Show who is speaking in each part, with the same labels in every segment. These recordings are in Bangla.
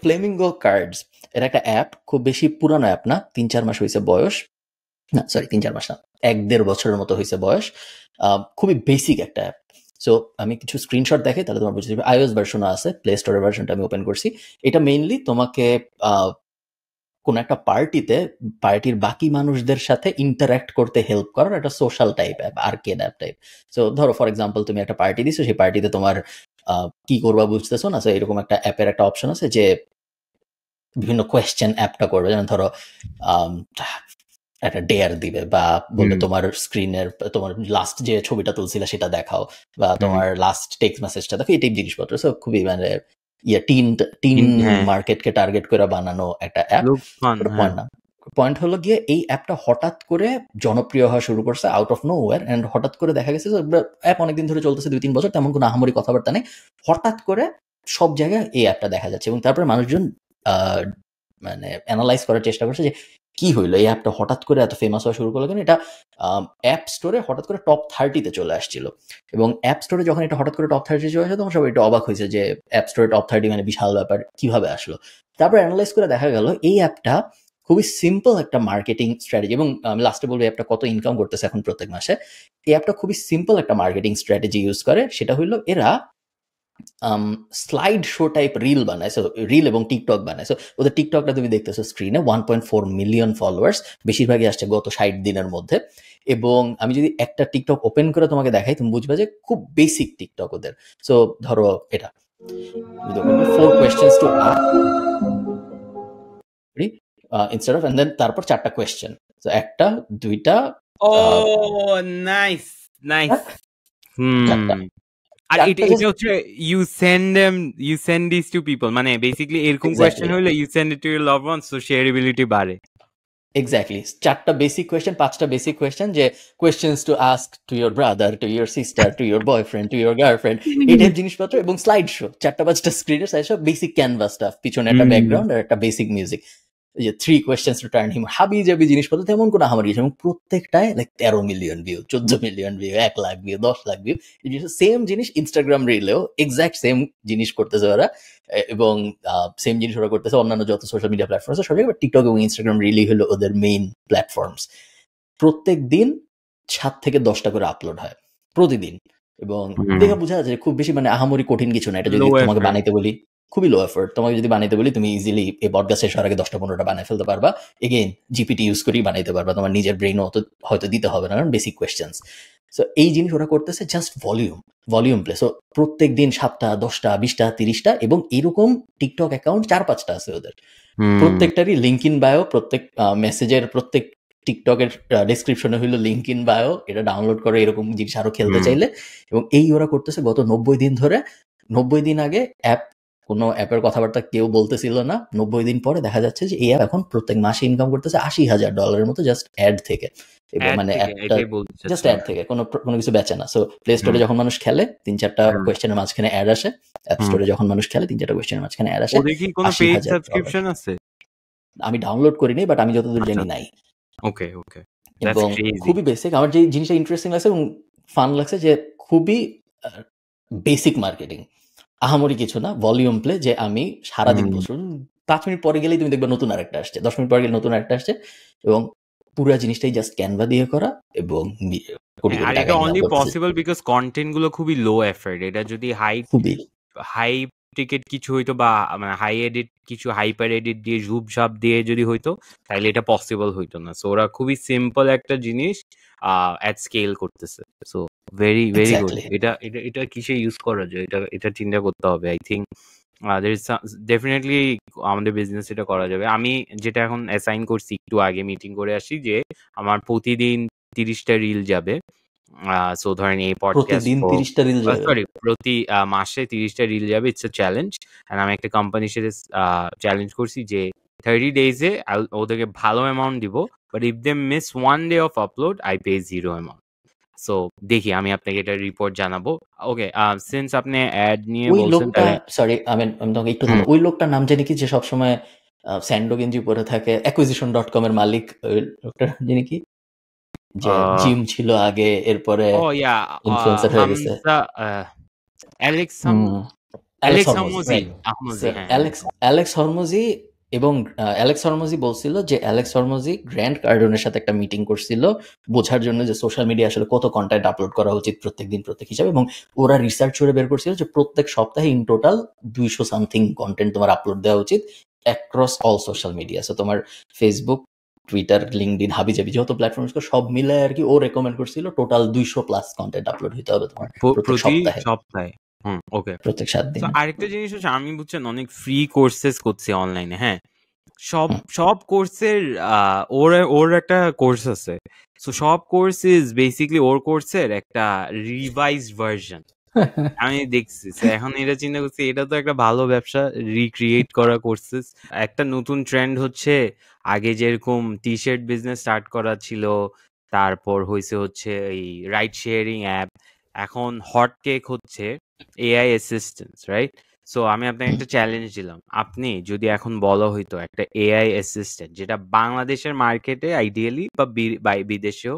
Speaker 1: ফ্লেমিঙ্গো কার্ডস, এটা একটা অ্যাপ, খুব বেশি পুরানো অ্যাপ না, 3-4 মাস হয়েছে বয়স, না সরি 3-4 মাস না, 1-1.5 বছরের মতো হয়েছে বয়স। খুবই বেসিক একটা অ্যাপ। সো আমি কিছু স্ক্রিনশট দেখাই তাহলে তোমার বুঝতে পারবে। iOS ভার্সনও আছে, প্লে স্টোরের ভার্সনটা আমি ওপেন করছি। এটা মেইনলি তোমাকে কোন একটা পার্টির বাকি মানুষদের সাথে ইন্টারঅ্যাক্ট করতে হেল্প করার একটা social type app, arcade app type. So ধরো ফর এক্সাম্পল তুমি একটা পার্টি দিছো, সেই পার্টিতে তোমার কি করবা বুঝতেছো না, সো এরকম একটা অ্যাপের একটা অপশন আছে যে বিভিন্ন কোয়েশ্চেন অ্যাপটা করবে, যেমন ধরো একটা ডেয়ার দিবে বা বলবে তোমার স্ক্রিনের তোমার লাস্ট যে ছবিটা তুলছিলে সেটা দেখাও, বা তোমার লাস্ট টেক্সট মেসেজটা দেখো, এই টাইপ জিনিসপত্র। সো খুবই মানে টিন মার্কেটকে টার্গেট করে বানানো একটা অ্যাপ। পয়েন্ট না, পয়েন্ট হলো গিয়ে এই অ্যাপটা হঠাৎ করে জনপ্রিয় হওয়া শুরু করছে out of nowhere, and হঠাৎ করে দেখা গেছে অ্যাপ অনেকদিন ধরে চলতেছে, 2-3 বছর, তেমন কোনো আহামরি কথাবার্তা নেই, হঠাৎ করে সব জায়গায় এই অ্যাপটা দেখা যাচ্ছে। এবং তারপরে মানুষজন মানে অ্যানালাইজ করার চেষ্টা করছে যে কি হইলো, এই অ্যাপটা হঠাৎ করে এত ফেমাস হওয়া শুরু করলো কেন। এটা অ্যাপ স্টোরে হঠাৎ করে টপ 30-তে চলে আসছিল, এবং অ্যাপ স্টোরে যখন এটা হঠাৎ করে টপ 30 চলে আসে তখন সবাই একটু অবাক হয়েছে যে অ্যাপ স্টোরে টপ 30 মানে বিশাল ব্যাপার, কিভাবে আসলো। তারপর অ্যানালাইজ করে দেখা গেল এই অ্যাপটা খুবই সিম্পল একটা মার্কেটিং স্ট্র্যাটেজি, এবং আমি লাস্টে বলবো অ্যাপটা কত ইনকাম করতেছে এখন প্রত্যেক মাসে। এই অ্যাপটা খুবই সিম্পল একটা মার্কেটিং স্ট্র্যাটেজি ইউজ করে, সেটা হইলো এরা স্লাইড শো টাইপ রিল বানায়, সো রিল এবং টিকটক বানায়। সো ওদের টিকটকটা তুমি দেখতেছো স্ক্রিনে 1.4 মিলিয়ন ফলোয়ার্স, বেশিরভাগই আসছে গত 60 দিনের মধ্যে। এবং আমি যদি একটা টিকটক ওপেন করে তোমাকে দেখাই, তুমি বুঝবে যে খুব বেসিক টিকটক ওদের। সো ধরো এটা 4 questions to ask instead of, and then তারপর 4টা কোয়েশ্চেন, সো একটা দুইটা
Speaker 2: নাইস নাইস। আর এটা হচ্ছে you send these to people, মানে বেসিক্যালি এরকম কোয়েশ্চেন হইলে you send it to your loved ones, so shareability বাড়ে।
Speaker 1: এক্স্যাক্টলি, 4টা বেসিক কোয়েশ্চেন, 5টা বেসিক কোয়েশ্চেন, যে questions to ask to your brother, to your sister, to your boyfriend, to your girlfriend, এই টাইপ জিনিসপত্র, এবং স্লাইড শো 4টা-5টা স্ক্রিনের সাইজ, সব বেসিক ক্যানভাস স্টাফ, পিছনে একটা ব্যাকগ্রাউন্ড আর একটা বেসিক মিউজিক। যে 3 questions to turn him, হাবি জাবি জিনিসপত্র, তেমন কোনো হামারি, এবং প্রত্যেকটায় like 13 million view, 14 million view, 1 lakh view, 10 lakh view. Same জিনিস ইনস্টাগ্রাম রিলেও এক্সাক্ট সেম জিনিস করতেছে ওরা, এবং সেম জিনিস ওরা করতেছে অন্যান্য যত সোশ্যাল মিডিয়া প্ল্যাটফর্ম আছে সব জায়গায়। টিকটক এবং ইনস্টাগ্রাম রিলি হলো ওদের মেইন প্ল্যাটফর্মস। প্রত্যেক দিন 7 থেকে 10টা করে আপলোড হয় প্রতিদিন, এবং দেখে বোঝা যাচ্ছে খুব বেশি মানে আহামরি কঠিন কিছু না। এটা যদি তোমাকে বানাইতে বলি, খুবই লো এফোর্ট। তোমাকে যদি বানাইতে বলি, তুমি ইজিলি এই পডকাস্ট শেষ হওয়ার আগে 10টা-15টা বানাই ফেলতে পারবা। এগেইন জিপিটি ইউজ করেই বানাইতে পারবা, তোমার নিজের ব্রেইনও হয়তো দিতে হবে না, কারণ বেসিক কোয়েশ্চেন্স। সো এই জিনিস ওরা করতেছে জাস্ট ভলিউম প্লে। সো প্রত্যেক দিন 7টা, 10টা, 20টা, 30টা, এবং এরকম টিকটক অ্যাকাউন্ট 4-5টা আছে ওদের। প্রত্যেকটারই লিঙ্ক ইন বায়ো, প্রত্যেক মেসেজের প্রত্যেক টিকটকের ডেসক্রিপশনে হইলো লিঙ্ক ইন বায়ো, এটা ডাউনলোড করে এরকম জিনিস আরো খেলতে চাইলে। এবং এই ওরা করতেছে গত 90 দিন ধরে। 90 দিন আগে কোনো অ্যাপের কথাবার্তা কেউ বলতেছিল না, 90 দিন পরে দেখা যাচ্ছে যে এই অ্যাপ এখন প্রত্যেক মাসে ইনকাম করতেছে $80,000 মতো, জাস্ট অ্যাড থেকে। এবং মানে অ্যাপটা জাস্ট অ্যাড থেকে, কোনো কিছু বেচে না। সো প্লে স্টোরে যখন মানুষ খেলে 3-4টা কোয়েশ্চেনের মাঝখানে অ্যাড আসে, অ্যাপ স্টোরে যখন মানুষ খেলে 3-4টা কোয়েশ্চেনের মাঝখানে অ্যাড আসে।
Speaker 2: ওদের কি কোনো পেইড সাবস্ক্রিপশন আছে?
Speaker 1: আমি ডাউনলোড করিনি, বাট আমি যতদূর জানি নাই।
Speaker 2: ওকে ওকে।
Speaker 1: এবং খুবই বেসিক। আমার যে জিনিসটা ইন্টারেস্টিং লাগছে এবং ফান লাগছে, যে খুবই বেসিক মার্কেটিং, আহামরি কিছু না, ভলিউম প্লে। যে আমি সারাদিন বসুন, 5 মিনিট পরে গেলেই তুমি দেখবে নতুন আরেকটা আসছে, 10 মিনিট পরে গেলে নতুন আরেকটা আসছে, এবং পুরো জিনিসটাই জাস্ট ক্যানভা দিয়ে করা, এবং
Speaker 2: আর এটা অনলি পসিবল বিকজ কন্টেন্ট গুলো খুবই লো এফর্ট। এটা যদি হাই টিকেট কিছু হইতো, বা মানে হাই এডিট কিছু, হাইপার এডিট দিয়ে ঝুপ ঝাপ দিয়ে যদি হইতো, তাহলে এটা পসিবল হইতো না। সো ওরা খুবই সিম্পল একটা জিনিস অ্যাট স্কেল করতেছে। So very very good. এটা কিসে ইউজ করা যায়, এটা চিন্তা করতে হবে। আই থিঙ্ক ডেফিনেটলি আমাদের বিজনেস এটা করা যাবে। আমি যেটা এখন অ্যাসাইন করছি, একটু আগে মিটিং করে আসি, যে আমার প্রতিদিন 30টা রিল যাবে। সো ধরেন এই পডকাস্ট প্রতি মাসে 30টা রিল যাবে। It's a challenge. এন্ড আমি একটা কোম্পানির সাথে চ্যালেঞ্জ করছি যে 30 ডেজে ওদেরকে ভালো অ্যামাউন্ট দিব, but if they miss 1 day of upload I pay 0 amount. So দেখি, আমি আপনাকে এটা রিপোর্ট জানাবো। ওকে, সিন্স আপনি অ্যাড নিয়ে বলছেন,
Speaker 1: সরি আমি তোমাকে একটু, ওই লোকটার নাম জানি কি, যে সবসময় স্যান্ডো গেঞ্জি পরে থাকে, acquisition.com এর মালিক, ওই লোকটার জানি কি, যে জিম ছিল আগে, এরপরে ইনফ্লুয়েন্সার হয়ে গেছে। Alex
Speaker 2: Alex
Speaker 1: Hormozi,
Speaker 2: Hormozi,
Speaker 1: right.
Speaker 2: Hormozi, হ্যাঁ, হ্যাঁ।
Speaker 1: অ্যালেক্স হরমোজি এবং অ্যালেক্স হরমোজি বলছিল যে অ্যালেক্স হরমোজি গ্র্যান্ট কার্ডনের সাথে একটা মিটিং করছিল বোঝার জন্য যে সোশ্যাল মিডিয়া আসলে কত কন্টেন্ট আপলোড করা উচিত প্রত্যেকদিন প্রত্যেক হিসাবে, এবং ওরা রিসার্চ করে বের করছিল যে প্রত্যেক সপ্তাহে ইন টোটাল 200 সামথিং কন্টেন্ট তোমার আপলোড দেওয়া উচিত across all social media. So তোমার ফেসবুক, টুইটার, লিঙ্কডিন, হাবিজাবি যত প্ল্যাটফর্ম সব মিলে আর কি ও রেকমেন্ড করছিল টোটাল 200+ কন্টেন্ট আপলোড হইতে হবে তোমার প্রত্যেক
Speaker 2: প্রতি
Speaker 1: সপ্তাহে,
Speaker 2: সপ্তাহে। ওকে।
Speaker 1: প্রত্যেক 7 দিনে।
Speaker 2: আরেকটা জিনিস হচ্ছে, আমি বুঝছেন অনেক ফ্রি কোর্সেস করছি অনলাইনে, হ্যাঁ। সব
Speaker 1: হুম।
Speaker 2: সব কোর্সের ওর একটা কোর্স আছে। সো সব কোর্স ইজ বেসিক্যালি ওর কোর্সের একটা রিভাইজড ভার্সন। আমি দেখছি। So এখন এটা চিন্তা করছি, এটা তো একটা ভালো ব্যবসা, রিক্রিয়েট করা কোর্সেস। একটা নতুন ট্রেন্ড হচ্ছে, আগে যেরকম টি-শার্ট বিজনেস স্টার্ট করা ছিল, তারপর হচ্ছে এই রাইড শেয়ারিং অ্যাপ। এখন হট কেক হচ্ছে এআই অ্যাসিস্ট্যান্টস, রাইট? সো আমি আপনাকে একটা চ্যালেঞ্জ দিলাম। আপনি যদি এখন বলা হইতো একটা এআই অ্যাসিস্ট্যান্ট যেটা বাংলাদেশের মার্কেটে আইডিয়ালি বা বিদেশেও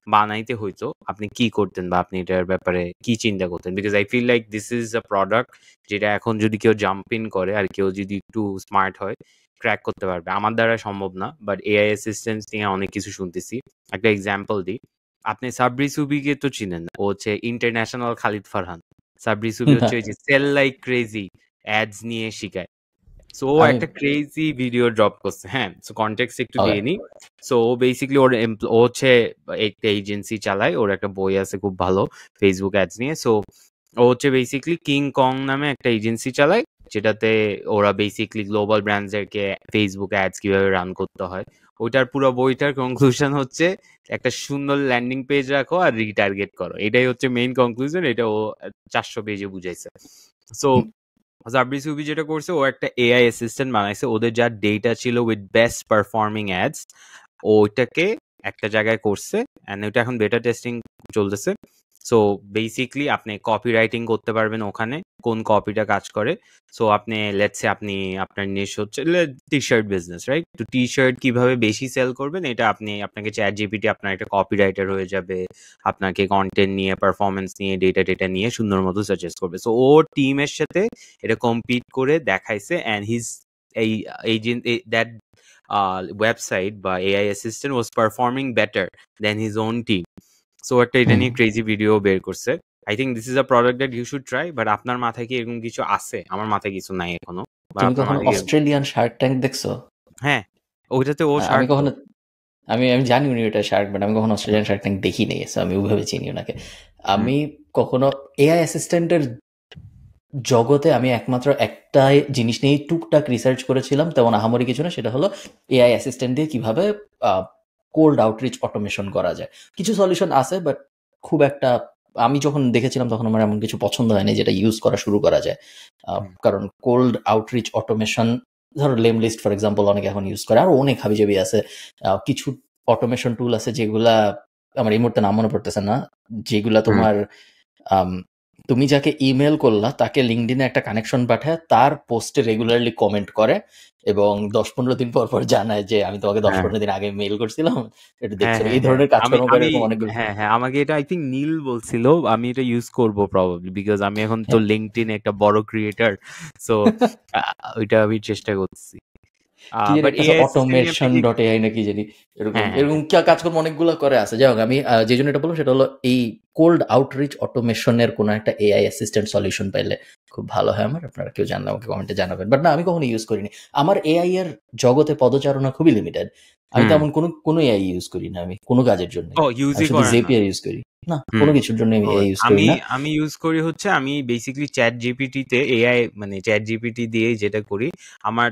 Speaker 2: বানাইতে হইতো, আপনি কি করতেন বা আপনি এটার ব্যাপারে কি চিন্তা করতেন? Because I feel like this is a product যেটা এখন যদি কেউ জাম্প ইন করে আর কেউ যদি একটু স্মার্ট হয়, ক্র্যাক করতে পারবে। আমার দ্বারা সম্ভব না, বাট এআই অ্যাসিস্ট্যান্স নিয়ে অনেক কিছু শুনতেছি। একটা এক্সাম্পল দিই, আপনি সাবরি সুবিকে তো চিনেন, ও হচ্ছে ইন্টারন্যাশনাল খালিদ ফারহান। সাবরি সুবি হচ্ছে ওই যে সেল লাইক ক্রেজি অ্যাডস নিয়ে শিখায়। সো ও
Speaker 1: আমি
Speaker 2: একটা ক্রেজি ভিডিও ড্রপ করছে, হ্যাঁ। সো কনটেক্সট একটু
Speaker 1: Okay.
Speaker 2: দিয়ে নি। সো ও বেসিক্যালি ও হচ্ছে একটা এজেন্সি চালায়, ওর একটা বই আছে খুব ভালো ফেসবুক অ্যাডস নিয়ে। সো ও হচ্ছে বেসিক্যালি কিং কং নামে একটা এজেন্সি চালায়, যেটাতে ওরা বেসিক্যালি গ্লোবাল ব্র্যান্ডদেরকে ফেসবুক অ্যাডস কিভাবে রান করতে হয়। ওইটার পুরো বইটার কনক্লুশন হচ্ছে একটা সুন্দর ল্যান্ডিং পেজ রাখো আর রিটার্গেট করো, এটাই হচ্ছে মেইন কনক্লুশন। এটা ও 400 পেজে বুঝাইছে। সো সাবরি সুবি যেটা করছে, ও একটা এআই অ্যাসিস্ট্যান্ট বানাইছে। ওদের যা ডেটা ছিল উইথ বেস্ট পারফর্মিং অ্যাডস, ওইটাকে একটা জায়গায় করছে, এন্ড ওইটা এখন বেটা টেস্টিং চলতেছে। সো বেসিক্যালি আপনি কপি রাইটিং করতে পারবেন ওখানে, কোন কপিটা কাজ করে। সো আপনি লেটস সে আপনি আপনার নিশ হচ্ছে টি শার্ট বিজনেস, রাইট? তো টি শার্ট কিভাবে বেশি সেল করবেন, এটা আপনাকে চ্যাট জিপিটি আপনার একটা কপি রাইটার হয়ে যাবে, আপনাকে কন্টেন্ট নিয়ে, পারফরমেন্স নিয়ে, ডেটা নিয়ে সুন্দর মতো সাজেস্ট করবে। সো ও টিমের সাথে এটা কম্পিট করে দেখাইছে, অ্যান্ড হিজ এই এজেন্ট দ্যাট ওয়েবসাইট বা AI assistant was performing better than his own team. So একটা এটা নিয়ে ক্রেজি ভিডিও বের করছে। I think this is a product that you should try. But আপনার মাথায় কি এরকম কিছু আছে? আমার মাথায় কিছু নাই এখনো।
Speaker 1: তুমি কখনো অস্ট্রেলিয়ান শার্ক ট্যাঙ্ক দেখছো?
Speaker 2: হ্যাঁ, ওইটাতে ও
Speaker 1: আমি
Speaker 2: শার্ক।
Speaker 1: কখনো আমি আমি জানি উনি ওটা শার্ক, বাট আমি কখনো অস্ট্রেলিয়ান শার্ক ট্যাঙ্ক দেখি নেই, সো আমি ওইভাবে চিনি ওনাকে। আমি কখনো এআই অ্যাসিস্ট্যান্টের জগতে আমি একমাত্র একটা জিনিস নিয়ে টুকটাক রিসার্চ করেছিলাম, তেমন আহামরি কিছু না। সেটা হলো এআই অ্যাসিস্ট্যান্ট দিয়ে কিভাবে কোল্ড আউটরিচ অটোমেশন করা যায়। কিছু সলিউশন আছে, বাট খুব একটা আমি যখন দেখেছিলাম তখন আমার এমন কিছু পছন্দ হয়নি যেটা ইউজ করা শুরু করা যায়। কারণ কোল্ড আউটরিচ অটোমেশন, ধরো লেম লিস্ট ফর এক্সাম্পল অনেকে এখন ইউজ করে, আরো অনেক হাবিজাবি আছে। কিছু অটোমেশন টুল আছে যেগুলা আমার এই মুহূর্তে নাম মনে পড়তেছে না, যেগুলা তোমার তুমি যাকে ইমেল করলা তাকে লিঙ্কডিনে একটা কানেকশন পাঠায়, তার পোস্টে রেগুলারলি কমেন্ট করে এবং 10-15 দিন পর পর জানায় যে আমি তোমাকে 10-15 দিন আগে মেইল করছিলাম, এটা দেখছো। এই ধরনের কাজকর্ম করে এরকম অনেকগুলো।
Speaker 2: হ্যাঁ, আমাকে এটা আই থিঙ্ক নীল বলছিল, আমি এটা ইউজ করব প্রবাবলি, বিকজ আমি এখন তো লিঙ্কডইন একটা বড় ক্রিয়েটর। সো ওইটা আমি চেষ্টা করছি।
Speaker 1: automation.ai নাকি জানি এরকম কাজকর্ম অনেকগুলো করে আছে। যাই হোক, আমি যে জন্য এটা বললাম সেটা হলো এই কোল্ড আউটরিচ অটোমেশনের কোনো একটা এআই অ্যাসিস্ট্যান্ট সলিউশন পাইলে খুব ভালো হয় আমার। আপনারা কেউ জানলে আমাকে কমেন্টে জানাবেন। বাট না, আমি কখনো ইউজ করিনি। আমার এআই এর জগতে পদচারণা খুবই লিমিটেড। আমি তেমন কোনো এআই ইউজ করি না আমি কোনো কাজের জন্য। আমি শুধু জেপিআর ইউজ করি, না কোনো কিছুর জন্য আমি এআই ইউজ করি না।
Speaker 2: আমি ইউজ করি হচ্ছে, আমি বেসিক্যালি চ্যাট জিপিটি তে এআই মানে চ্যাট জিপিটি দিয়ে যেটা করি, আমার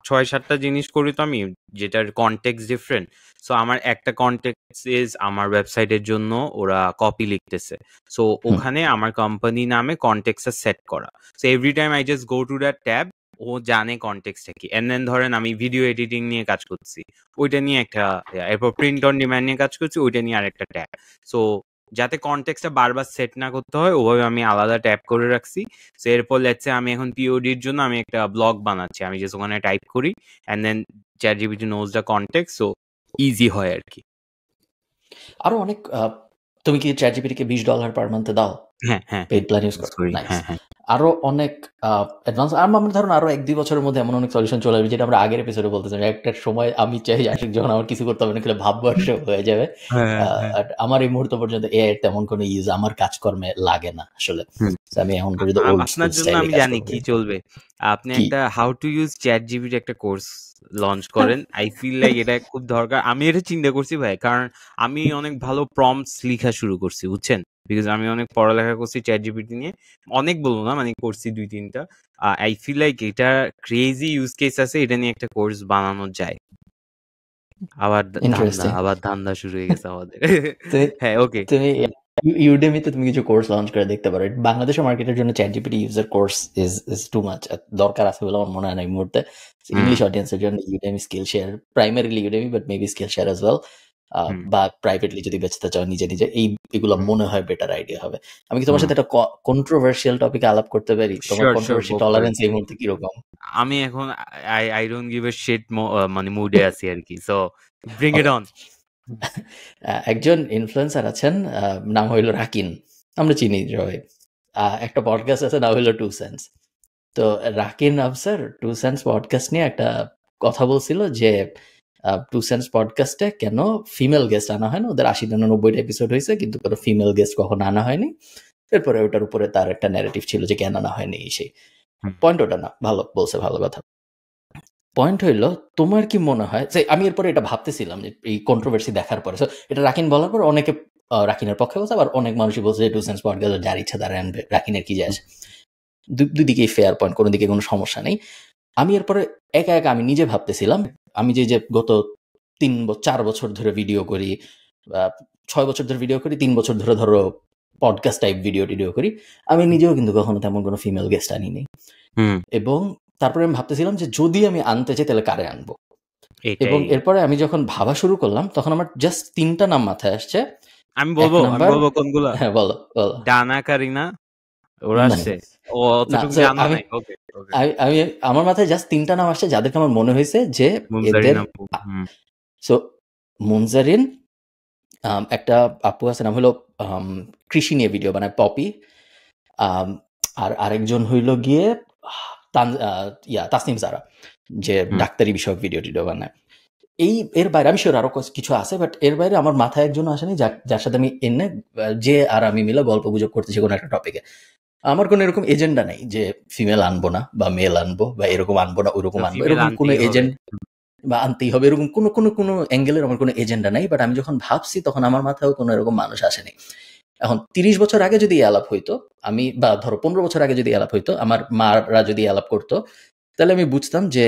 Speaker 2: 6-7টা জিনিস করি তো আমি, যেটার কনটেক্সট ডিফারেন্ট। সো আমার একটা কনটেক্সট ইজ আমার ওয়েবসাইটের জন্য ওরা কপি লিখতেছে, সো ওখানে আমার কোম্পানি নামে কনটেক্সটটা সেট করা। So every time I just go to that tab, ও জানে কনটেক্সটটা কি। এন্ড দেন ধরেন আমি ভিডিও এডিটিং নিয়ে কাজ করছি, ওইটা নিয়ে একটা, এরপর প্রিন্ট অন ডিমান্ড নিয়ে কাজ করছি, ওইটা নিয়ে আরেকটা ট্যাব। সো যাতে কনটেক্সটটা বারবার সেট না করতে হয়, ওভাবে আমি আলাদা ট্যাব করে রাখছি। সো এরপর লেটস সে আমি এখন পিওডির জন্য আমি একটা ব্লগ বানাচ্ছি, আমি জাস্ট ওখানে টাইপ করি, and then ChatGPT knows the context, so easy হয় আর কি।
Speaker 1: আরো অনেক তুমি কি চ্যাট জিপিটিকে $20 পার মান্থে দাও?
Speaker 2: হ্যাঁ,
Speaker 1: পেইড প্ল্যান ইউজ করো?
Speaker 2: করি।
Speaker 1: নাইস।
Speaker 2: হ্যাঁ।
Speaker 1: আরো অনেক অ্যাডভান্স, আমার ধরুন আরো 1-2 বছরের মধ্যে এমন অনেক সলিউশন চলে আসবে, যেটা আমরা আগের এপিসোডে বলতেছিলাম। একটা সময় আমি চাই আশিক যখন আমার কিছু করতে হবে না, খেলে ভাববর্ষ হয়ে যাবে। আর আমার এই মুহূর্ত পর্যন্ত এআই তেমন কোনো ইউজ আমার কাজকর্মে লাগে না আসলে। আমি এখন পর্যন্ত ওল্ড স্কুল
Speaker 2: আপনার জন্য আমি জানি কি চলবে। আপনি একটা how to use chat GPT একটা কোর্স লঞ্চ করেন। আই ফিল লাইক এটা খুব দরকার। আমি এটা চিন্তা করছি ভাই, কারণ আমি অনেক ভালো প্রম্পটস লেখা শুরু করছি, বুঝছেন? বিকজ আমি অনেক পড়ালেখা করছি চ্যাট জিপিটি নিয়ে, অনেক বলবো না, মানে করছি 2-3টা। আই ফিল লাইক এটা ক্রেজি ইউজ কেস আছে, এটা নিয়ে একটা কোর্স বানানো যায়। আবার ধান্দা শুরু হয়ে গেছে আমাদের। হ্যাঁ, ওকে।
Speaker 1: ইউডেমিতে তুমি কিছু কোর্স লঞ্চ করে দেখতে পারো। বাংলাদেশের মার্কেটের জন্য chat GPT user course is too much, দরকার আছে বলে আমার মনে হয় না এই মুহূর্তে। ইংলিশ অডিয়েন্সের জন্য Udemy, skill share, primarily Udemy, but maybe skill share as well, বা প্রাইভেটলি যদি বেচতে চাও নিজে নিজে, এগুলো মনে হয় বেটার আইডিয়া হবে। আমি কি তোমার সাথে একটা কন্ট্রোভার্সিয়াল টপিকে আলাপ করতে পারি? তোমার কন্ট্রোভার্সি টলারেন্স এই মুহূর্তে কিরকম?
Speaker 2: আমি এখন I don't give a shit মানে মুডে আছি আর কি, সো ব্রিং ইট অন।
Speaker 1: একজন ইনফ্লুয়েন্সার আছেন, নাম হইল রাকিন, আমরা চিনি সবাই। একটা পডকাস্ট আছে, নাম হইল 2 সেন্স। তো রাকিন আফসার 2 সেন্স পডকাস্ট নিয়ে একটা কথা বলছিল যে 2 সেন্স পডকাস্টে কেন ফিমেল গেস্ট আনা হয় না। ওদের 80-90টা এপিসোড হয়েছে, কিন্তু কোনো ফিমেল গেস্ট কখনো আনা হয়নি। এরপরে ওটার উপরে তার একটা ন্যারেটিভ ছিল যে কেন আনা হয়নি সেই। পয়েন্ট ওটা না, ভালো বলছে, ভালো কথা। পয়েন্ট হইল, তোমার কি মনে হয় যে, আমি এরপরে এটা ভাবতেছিলাম যে এই কন্ট্রোভার্সি দেখার পরে, এটা রাকিন বলার পর অনেকে রাকিনের পক্ষে বলছে, আবার অনেক মানুষই বলছে যে 2 সেন্স পডকাস্ট যার ইচ্ছা তারা আনবে, রাকিনের কি যায়। দুই দিকেই ফেয়ার পয়েন্ট, কোনো দিকে কোনো সমস্যা নেই। আমি এরপরে একা একা আমি নিজে ভাবতেছিলাম, আমি যে গত 4 বছর ধরে ভিডিও করি, 6 বছর ধরে ভিডিও করি, 3 বছর ধরে ধরো পডকাস্ট টাইপ ভিডিও করি, আমি নিজেও কিন্তু কখনো তেমন কোনো ফিমেল গেস্ট আনিনি। এবং তারপরে আমি ভাবতেছিলাম যে যদি আমি আনতে চাই তাহলে কারে আনবো। এবং এরপরে আমি যখন ভাবা শুরু করলাম, তখন আমার জাস্ট 3টা নাম মাথায় আসছে।
Speaker 2: আমি বলবো কোনগুলো?
Speaker 1: হ্যাঁ, বলো।
Speaker 2: ডানা, কারিনা, ওরা আসছে।
Speaker 1: আমি আমার মাথায় জাস্ট 3টা নাম আসছে, যাদেরকে আমার মনে হয়েছে যে এদের, সো মুনজারিন, একটা আপু আছে নাম হলো কৃষি নিয়ে ভিডিও বানায়, পপি, আর আরেকজন হইল গিয়ে তাসনিম জারা, যে ডাক্তারি বিষয়ক ভিডিও বানায়। এর বাইরে আমি শিওর আরো কিছু আছে, বাট এর বাইরে আমার মাথায় একজন আসেনি যার সাথে আমি এনে যে আর আমি মিলে গল্প গুজব করতেছি কোনো একটা টপিকে। আমার কোনো এরকম এজেন্ডা নাই যে ফিমেল আনবো না বা মেল আনবো বা এরকম আনবো না ওরকম আনবো, এরকম কোনো এজেন্ট বা আনতেই হবে এরকম কোনো অ্যাঙ্গেলের আমার কোনো এজেন্ডা নাই। বাট আমি যখন ভাবছি তখন আমার মাথায়ও কোনো এরকম মানুষ আসেনি। এখন 30 বছর আগে যদি আলাপ হইতো, আমি বা ধরো 15 বছর আগে যদি আলাপ হইতো, আমার মারা যদি আলাপ করতো, তাহলে আমি বুঝতাম যে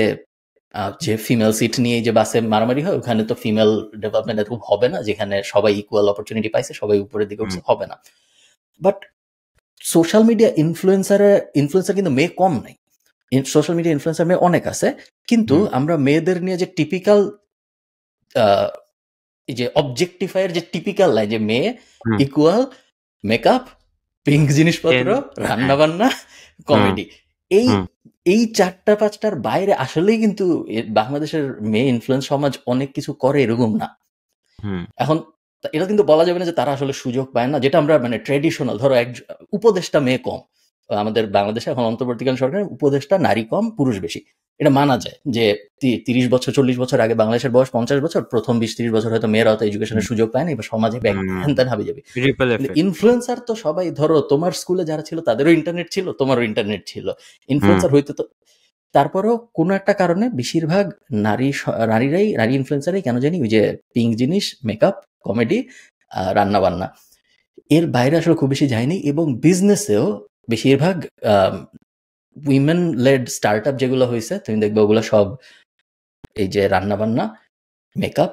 Speaker 1: ফিমেল সিট নিয়ে যে বাসে মারামারি হয়, ওখানে তো ফিমেল ডেভেলপমেন্ট এরকম হবে না, যেখানে সবাই ইকুয়াল অপরচুনিটি পাইছে, সবাই উপরের দিকে উঠছে, হবে না। বাট সোশ্যাল মিডিয়া ইনফ্লুয়েন্সার কিন্তু মেয়ে কম নাই, সোশ্যাল মিডিয়া ইনফ্লুয়েন্সার মেয়ে অনেক আছে, কিন্তু আমরা মেয়েদের নিয়ে যে টিপিক্যাল যে অবজেক্টিফায়ার যে টিপিক্যাল লাইন, যে মেয়ে ইকুয়াল মেকআপ, পিঙ্ক জিনিসপত্র, রান্না বান্না, কমেডি, এই 4-5টার বাইরে আসলেই কিন্তু বাংলাদেশের মেয়ে ইনফ্লুয়েন্স সমাজ অনেক কিছু করে এরকম না। এখন এটা কিন্তু বলা যাবে না যে তারা আসলে সুযোগ পায় না, যেটা আমরা মানে ট্রেডিশনাল, ধরো উপদেষ্টা মেয়ে কম আমাদের বাংলাদেশে, এখন অন্তর্বর্তীকালীন সরকারের উপদেষ্টা নারী কম পুরুষ বেশি, এটা মানা যায় যে 30 বছর 40 বছর আগে বাংলাদেশের বয়স 50 বছর, প্রথম 20-30 বছর হয়তো মেয়েরা তো এডুকেশনের সুযোগ পায় না, এবার সমাজে হ্যান হাবি যাবে। ইনফ্লুয়েন্সার তো সবাই, ধরো তোমার স্কুলে যারা ছিল তাদেরও ইন্টারনেট ছিল, তোমারও ইন্টারনেট ছিল, ইনফ্লুয়েন্সার হইতে তো। তারপরেও কোনো একটা কারণে বেশিরভাগ নারী ইনফ্লুয়েন্সারই কেন জানি ওই যে পিঙ্ক জিনিস, মেকআপ, কমেডি, রান্না বান্না, এর বাইরে আসলে খুব বেশি যায়নি। এবং বিজনেসেও বেশিরভাগ উইমেন লেড স্টার্ট আপ যেগুলো হয়েছে, তুমি দেখবে ওগুলো সব এই যে রান্না বান্না, মেকআপ,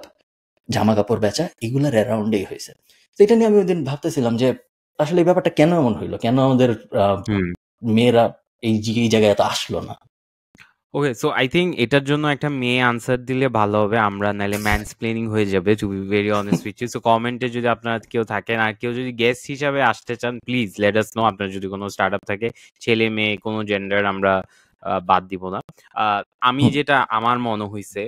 Speaker 1: জামা কাপড় বেচা, এগুলোর অ্যারাউন্ডেই হয়েছে। তো এটা নিয়ে আমি ওই দিন ভাবতেছিলাম যে আসলে এই ব্যাপারটা কেন এমন হইলো, কেন আমাদের মেয়েরা এই জায়গায় এত আসলো না।
Speaker 2: ওকে, সো আই থিঙ্ক এটার জন্য একটা মেয়ে আনসার দিলে ভালো হবে, আমরা নাহলে ম্যানসপ্লেনিং হয়ে যাবে, to be very honest with you. So কমেন্টে যদি আপনারা কেউ থাকেন আর কেউ যদি গেস্ট হিসাবে আসতে চান, প্লিজ লেট আস নো। আপনার যদি কোনো স্টার্ট আপ থাকে, ছেলে মেয়ে কোনো জেন্ডার আমরা বাদ দিব না। আমি যেটা আমার মনে হয়েছে,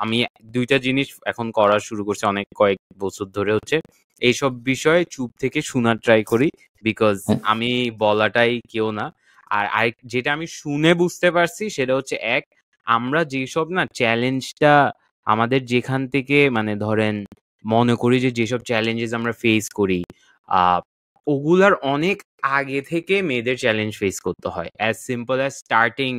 Speaker 2: আমি 2টা জিনিস এখন করা শুরু করছি অনেক কয়েক বছর ধরে, হচ্ছে এইসব বিষয়ে চুপ থেকে শোনার ট্রাই করি, বিকজ আমি বলাটাই কেউ না। আর যেটা আমি শুনে বুঝতে পারছি সেটা হচ্ছে আমরা যেসব না চ্যালেঞ্জটা আমাদের যেখান থেকে মানে ধরেন মনে করি যেসব চ্যালেঞ্জেস আমরা ফেস করি ওগুলার অনেক আগে থেকে মেয়েদের চ্যালেঞ্জ ফেস করতে হয়, অ্যাজ সিম্পল অ্যাজ স্টার্টিং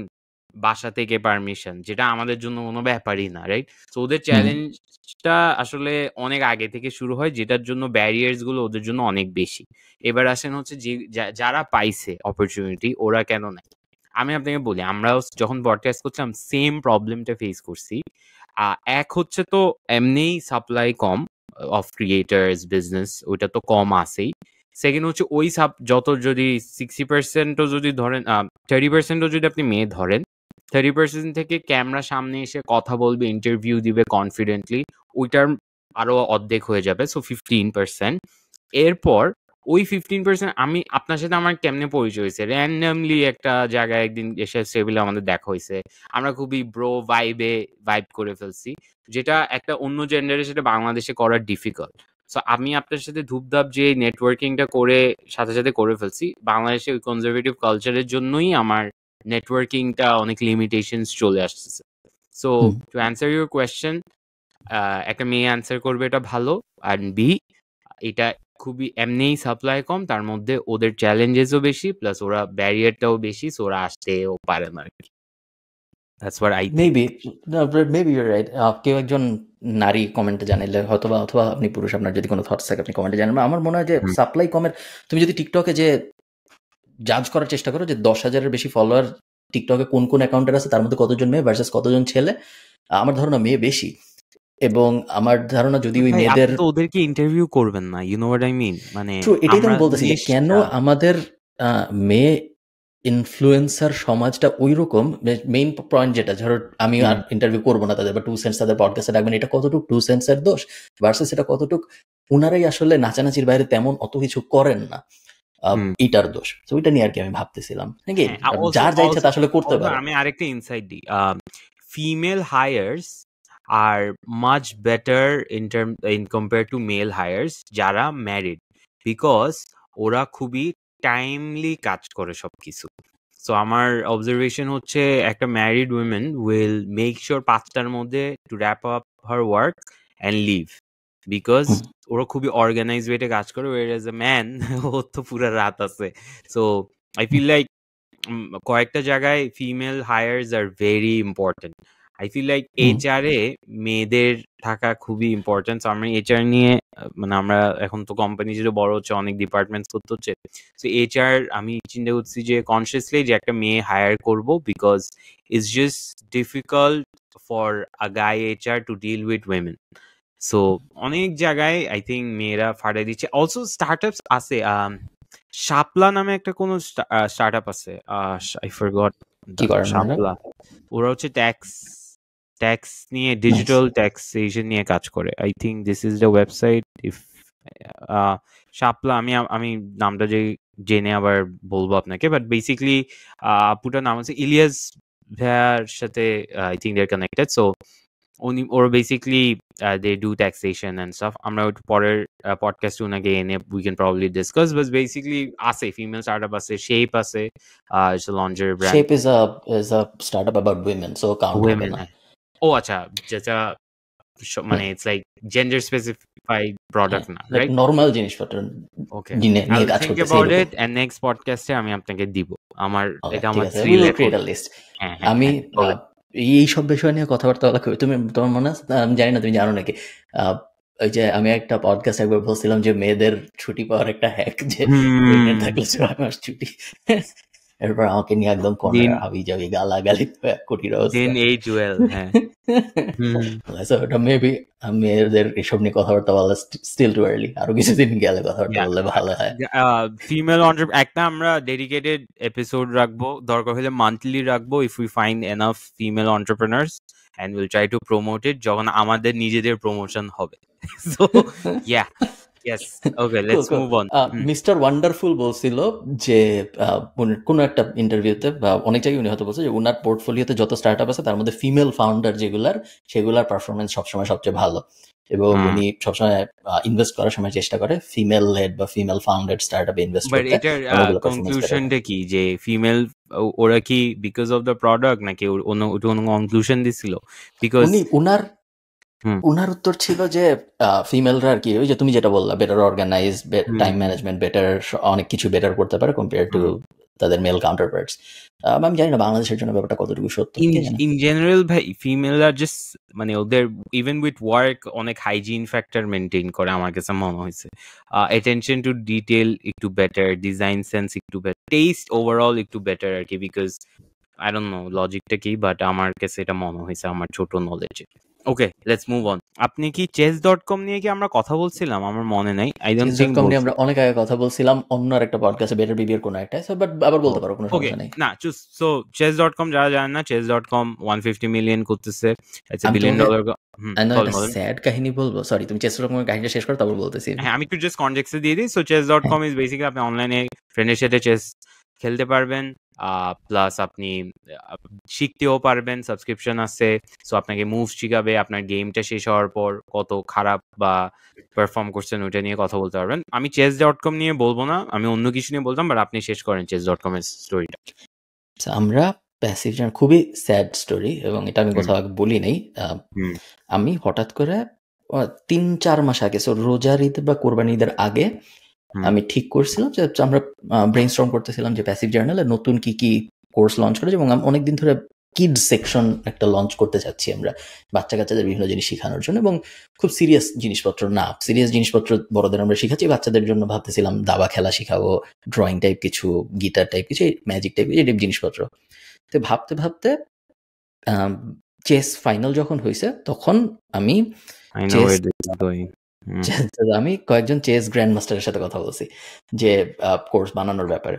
Speaker 2: বাসা থেকে পারমিশন, যেটা আমাদের জন্য কোনো ব্যাপারই না, রাইট? তো ওদের চ্যালেঞ্জটা আসলে অনেক আগে থেকে শুরু হয়, যেটার জন্য ব্যারিয়ার্স গুলো ওদের জন্য অনেক বেশি। এবার আসেন হচ্ছে যারা পাইছে অপরচুনিটি ওরা কেন নেয়। আমি আপনাকে বলি, আমরাও যখন ব্রডকাস্ট করছিলাম সেম প্রবলেমটা ফেস করছি। এক হচ্ছে তো এমনিই supply com of creators business, ওইটা তো কম আছেই। সেকেন্ড হচ্ছে ওই যত যদি 60%ও যদি ধরেন 30%ও যদি আপনি মেয়ে ধরেন, 30% থেকে ক্যামেরা সামনে এসে কথা বলবে, ইন্টারভিউ দিবে কনফিডেন্টলি, ওইটার আরো অর্ধেক হয়ে যাবে, সো 15%। এরপর ওই 15% আমি আপনার সাথে আমার কেমনে পরিচয় হয়েছে, র্যান্ডমলি একটা জায়গায় একদিন এসে টেবিলে আমাদের দেখা হয়েছে, আমরা খুবই ব্রো ভাইব করে ফেলছি, যেটা একটা অন্য জেন্ডারের সাথে বাংলাদেশে করা ডিফিকাল্ট। সো আমি আপনার সাথে ধূপধাপ যে নেটওয়ার্কিংটা করে সাথে সাথে করে ফেলছি, বাংলাদেশে ওই কনজারভেটিভ কালচারের জন্যই আমার নেটওয়ার্কিংটা অনেক লিমিটেশনস চলে আসছে। So to answer your question, একটা মেয়ে অ্যান্সার করবে এটা ভালো, আর বি এটা খুবই এমনিই সাপ্লাই কম, তার মধ্যে ওদের চ্যালেঞ্জেসও বেশি, প্লাস ওরা ব্যারিয়ারটাও বেশি, সো ওরা আসতেও পারে না আর কি। That's what I think.
Speaker 1: Maybe you're right. কেউ একজন নারী কমেন্টে জানাইলে অথবা আপনি পুরুষ, আপনার যদি কোনো থটস থাকে আপনি কমেন্টে জানাবেন। আমার মনে হয় যে সাপ্লাই কমের, তুমি যদি টিকটকে যে জাজ করার চেষ্টা করো যে 10,000-এর বেশি ফলোয়ার টিকটকে কোন কোন অ্যাকাউন্টের আছে, তার মধ্যে কতজন মেয়ে ভার্সেস কতজন ছেলে, আমার ধারণা মেয়ে বেশি। এবং আমার ধারণা যদি ওই মেয়েদের
Speaker 2: ওদেরকে ইন্টারভিউ করবেন না, you know what I mean, মানে
Speaker 1: এটাই তো আমি বলতেছি যে কেন আমাদের মেয়ে ইনফ্লুয়েন্সার সমাজটা ওই রকম। মেইন পয়েন্ট যেটা, ধরো আমি আর ইন্টারভিউ করবো না তাদের, বা 2 সেন্স তাদের পডকাস্টে ডাকবেন, এটা কতটুকু 2 সেন্সের দোষ ভার্সেস এটা কতটুকু ওনারাই আসলে নাচানাচির বাইরে তেমন অত কিছু করেন না, এটার দোষ। তো ওইটা নিয়ে আর কি আমি ভাবতেছিলাম, নাকি যার যা ইচ্ছা তা আসলে করতে পারে।
Speaker 2: আমি আরেকটা ইনসাইট দিই, female hires are much better in compared to male hires যারা ম্যারিড, বিকজ ওরা খুবই টাইমলি কাজ করে সবকিছু। সো আমার অবজারভেশন হচ্ছে একটা married women will make sure 5টার মধ্যে to wrap up her work and leave, because ওরা খুবই অর্গানাইজ ওয়েতে কাজ করে, whereas a man ওর তো পুরো রাত আছে। সো আই ফিল লাইক কয়েকটা জায়গায় female hires are very important. I feel like এইচআরে মেয়েদের থাকা খুবই ইম্পর্টেন্ট। আমরা এইচআর নিয়ে মানে আমরা এখন তো কোম্পানি যেটা বড় হচ্ছে, অনেক ডিপার্টমেন্টস করতে হচ্ছে, সো এইচআর আমি চিন্তা করছি যে কনসিয়াসলি যে একটা মেয়ে হায়ার করব, because it's just difficult for a guy HR to deal with women. So অনেক জায়গায় আই থিঙ্ক মেয়েরা ফাটাই দিচ্ছে। অলসো স্টার্টআপস আছে, শাপলা নামে একটা কোনো স্টার্টআপ আছে, আই ফরগট শাপলা। ওরা হচ্ছে ট্যাক্স নিয়ে, ডিজিটাল ট্যাক্সেশন নিয়ে কাজ করে। I think this is the website. If Shapla, আমি নামটা যে জেনে আবার বলবো আপনাকে, বাট বেসিক্যালি আপুটার নাম হচ্ছে ইলিয়াস ভাইয়ার সাথে I think they are connected. So ওর basically they do taxation and stuff. আমরা ওই পরের পডকাস্টে ওনাকে এনে we can probably discuss, but basically আছে ফিমেল স্টার্টআপ আছে, শেপ আছে, it's a lingerie brand.
Speaker 1: Shape is a startup about women, so count হবে না।
Speaker 2: ও আচ্ছা, যেটা মানে it's like gender specified product না, right?
Speaker 1: নরমাল জিনিসপত্র নিয়ে কাজ করতেছে।
Speaker 2: Think about it, and next পডকাস্টে আমি আপনাকে দিব আমার এটা আমার
Speaker 1: create a list। আমি এই সব বিষয় নিয়ে কথাবার্তা বলা করি। তোমার মনে আছে, আমি জানি না তুমি জানো নাকি, ওই যে আমি একটা পডকাস্ট একবার বলছিলাম যে মেয়েদের ছুটি পাওয়ার একটা হ্যাক, যে থাকলে 6 মাস ছুটি। এরপর আমাকে নিয়ে একদম কর্নার হাবি যাবি গালাগালি কোটির ওটা মেবি মেয়েদের এসব নিয়ে কথাবার্তা বলা স্টিল টু আর্লি, আরো কিছুদিন গেলে কথাবার্তা বললে ভালো হয়।
Speaker 2: ফিমেল একটা আমরা ডেডিকেটেড এপিসোড রাখবো, দরকার হলে মান্থলি রাখবো, if we find enough female entrepreneurs and we'll try to promote it যখন আমাদের নিজেদের প্রমোশন হবে। So yeah, yes, okay, let's move on.
Speaker 1: Mister wonderful বলছিল যে কোনো একটা ইন্টারভিউতে বা অনেক জায়গায় উনি হয়তো বলছে যে ওনার পোর্টফোলিওতে যত স্টার্ট আপ আছে তার মধ্যে ফিমেল ফাউন্ডার সেগুলার পারফরমেন্স সবসময় সবচেয়ে ভালো, এবং উনি সবসময় ইনভেস্ট করার সময় চেষ্টা করে ফিমেল লেড বা ফিমেল ফাউন্ডেড স্টার্ট আপে ইনভেস্ট
Speaker 2: বাট
Speaker 1: করতে।
Speaker 2: এটার কনক্লুশনটা কি যে ফিমেল ওরা কি বিকজ অফ দ্য প্রোডাক্ট নাকি অন্য কনক্লুশন দিছিল? বিকজ
Speaker 1: উনার উত্তর ছিল যে ফিমেলরা আর কি ওই যে তুমি যেটা বললা better organise, time management better, অনেক কিছু বেটার করতে পারে কম্পেয়ার টু তাদের মেল কাউন্টারপার্টস। আমি জানি না বাংলাদেশের জন্য ব্যাপারটা কতটুকু সত্য।
Speaker 2: ইন জেনারেল ভাই ফিমেলরা জাস্ট মানে ওদের ইভেন উইথ ওয়ার্ক অনেক হাইজিন ফ্যাক্টর মেনটেন করে আমার কাছে মনে হয়েছে। অ্যাটেনশন টু ডিটেল একটু বেটার, ডিজাইন সেন্স একটু বেটার, টেস্ট ওভারঅল একটু বেটার আর কি। বিকজ আই ডোন্ট নো লজিকটা কি, বাট আমার কাছে এটা মনে হয়েছে আমার ছোট নলেজে। ওকে, লেটস মুভ অন। আপনি কি chess.com নিয়ে কি আমরা কথা বলছিলাম? আমার মনে নাই, আই ডোন্ট থিংক
Speaker 1: নিয়ে আমরা অনেক আগে কথা বলছিলাম অন্য একটা পডকাস্টে, বেটার বিবির কোন একটা, বাট আবার বলতে পারো, কোনো সমস্যা নেই।
Speaker 2: না সো chess.com যারা জানেন না, chess.com 150 মিলিয়ন করতেছে, it's a billion dollar.
Speaker 1: Sad কাহিনী বলবো, সরি তুমি chess.com এর কাহিনীটা শেষ করো তারপর বলতেছি।
Speaker 2: হ্যাঁ, আমি একটু জাস্ট কনটেক্সটে দিয়ে দিই। সো chess.com ইজ বেসিক্যালি আপনি অনলাইনে ফ্রেন্ডের সাথে চেস খেলতে পারবেন, প্লাস আপনি শিখতেও পারবেন, সাবস্ক্রিপশন আছে। সো আপনাকে মুভস শিখাবে, আপনার গেমটা শেষ হওয়ার পর কত খারাপ বা পারফর্ম করছেন ওটা নিয়ে কথা বলতে পারবেন। আমি chess.com নিয়ে বলবো না, আমি অন্য কিছু নিয়ে বলতাম, বাট আপনি শেষ করেন chess.com এর স্টোরিটা।
Speaker 1: আমরা প্যাসিভ জার্নাল খুবই স্যাড স্টোরি, এবং এটা আমি কোথাও আগে বলি নাই। আমি হঠাৎ করে 3-4 মাস আগে, সো রোজার ঈদ বা কোরবানি ঈদের আগে আমি ঠিক করছিলাম যে আমরা ব্রেইনস্টর্ম করতেছিলাম যে প্যাসিভ জার্নালে নতুন কি কি কোর্স লঞ্চ করেছে, এবং আমি অনেকদিন ধরে কিডস সেকশন একটা লঞ্চ করতে চাচ্ছি আমরা, বাচ্চা কাচ্চাদের বিভিন্ন জিনিস শেখানোর জন্য, এবং খুব সিরিয়াস জিনিসপত্র না, সিরিয়াস জিনিসপত্র বড়দের আমরা শিখাচ্ছি, বাচ্চাদের জন্য ভাবতেছিলাম দাবা খেলা শিখাবো, ড্রয়িং টাইপ কিছু, গিটার টাইপ কিছু, ম্যাজিক টাইপ এই টাইপ জিনিসপত্র। তো ভাবতে ভাবতে চেস ফাইনাল যখন হয়েছে তখন আমি আমি কয়েকজন চেস গ্র্যান্ড মাস্টারের সাথে কথা বলছি যে কোর্স বানানোর ব্যাপারে।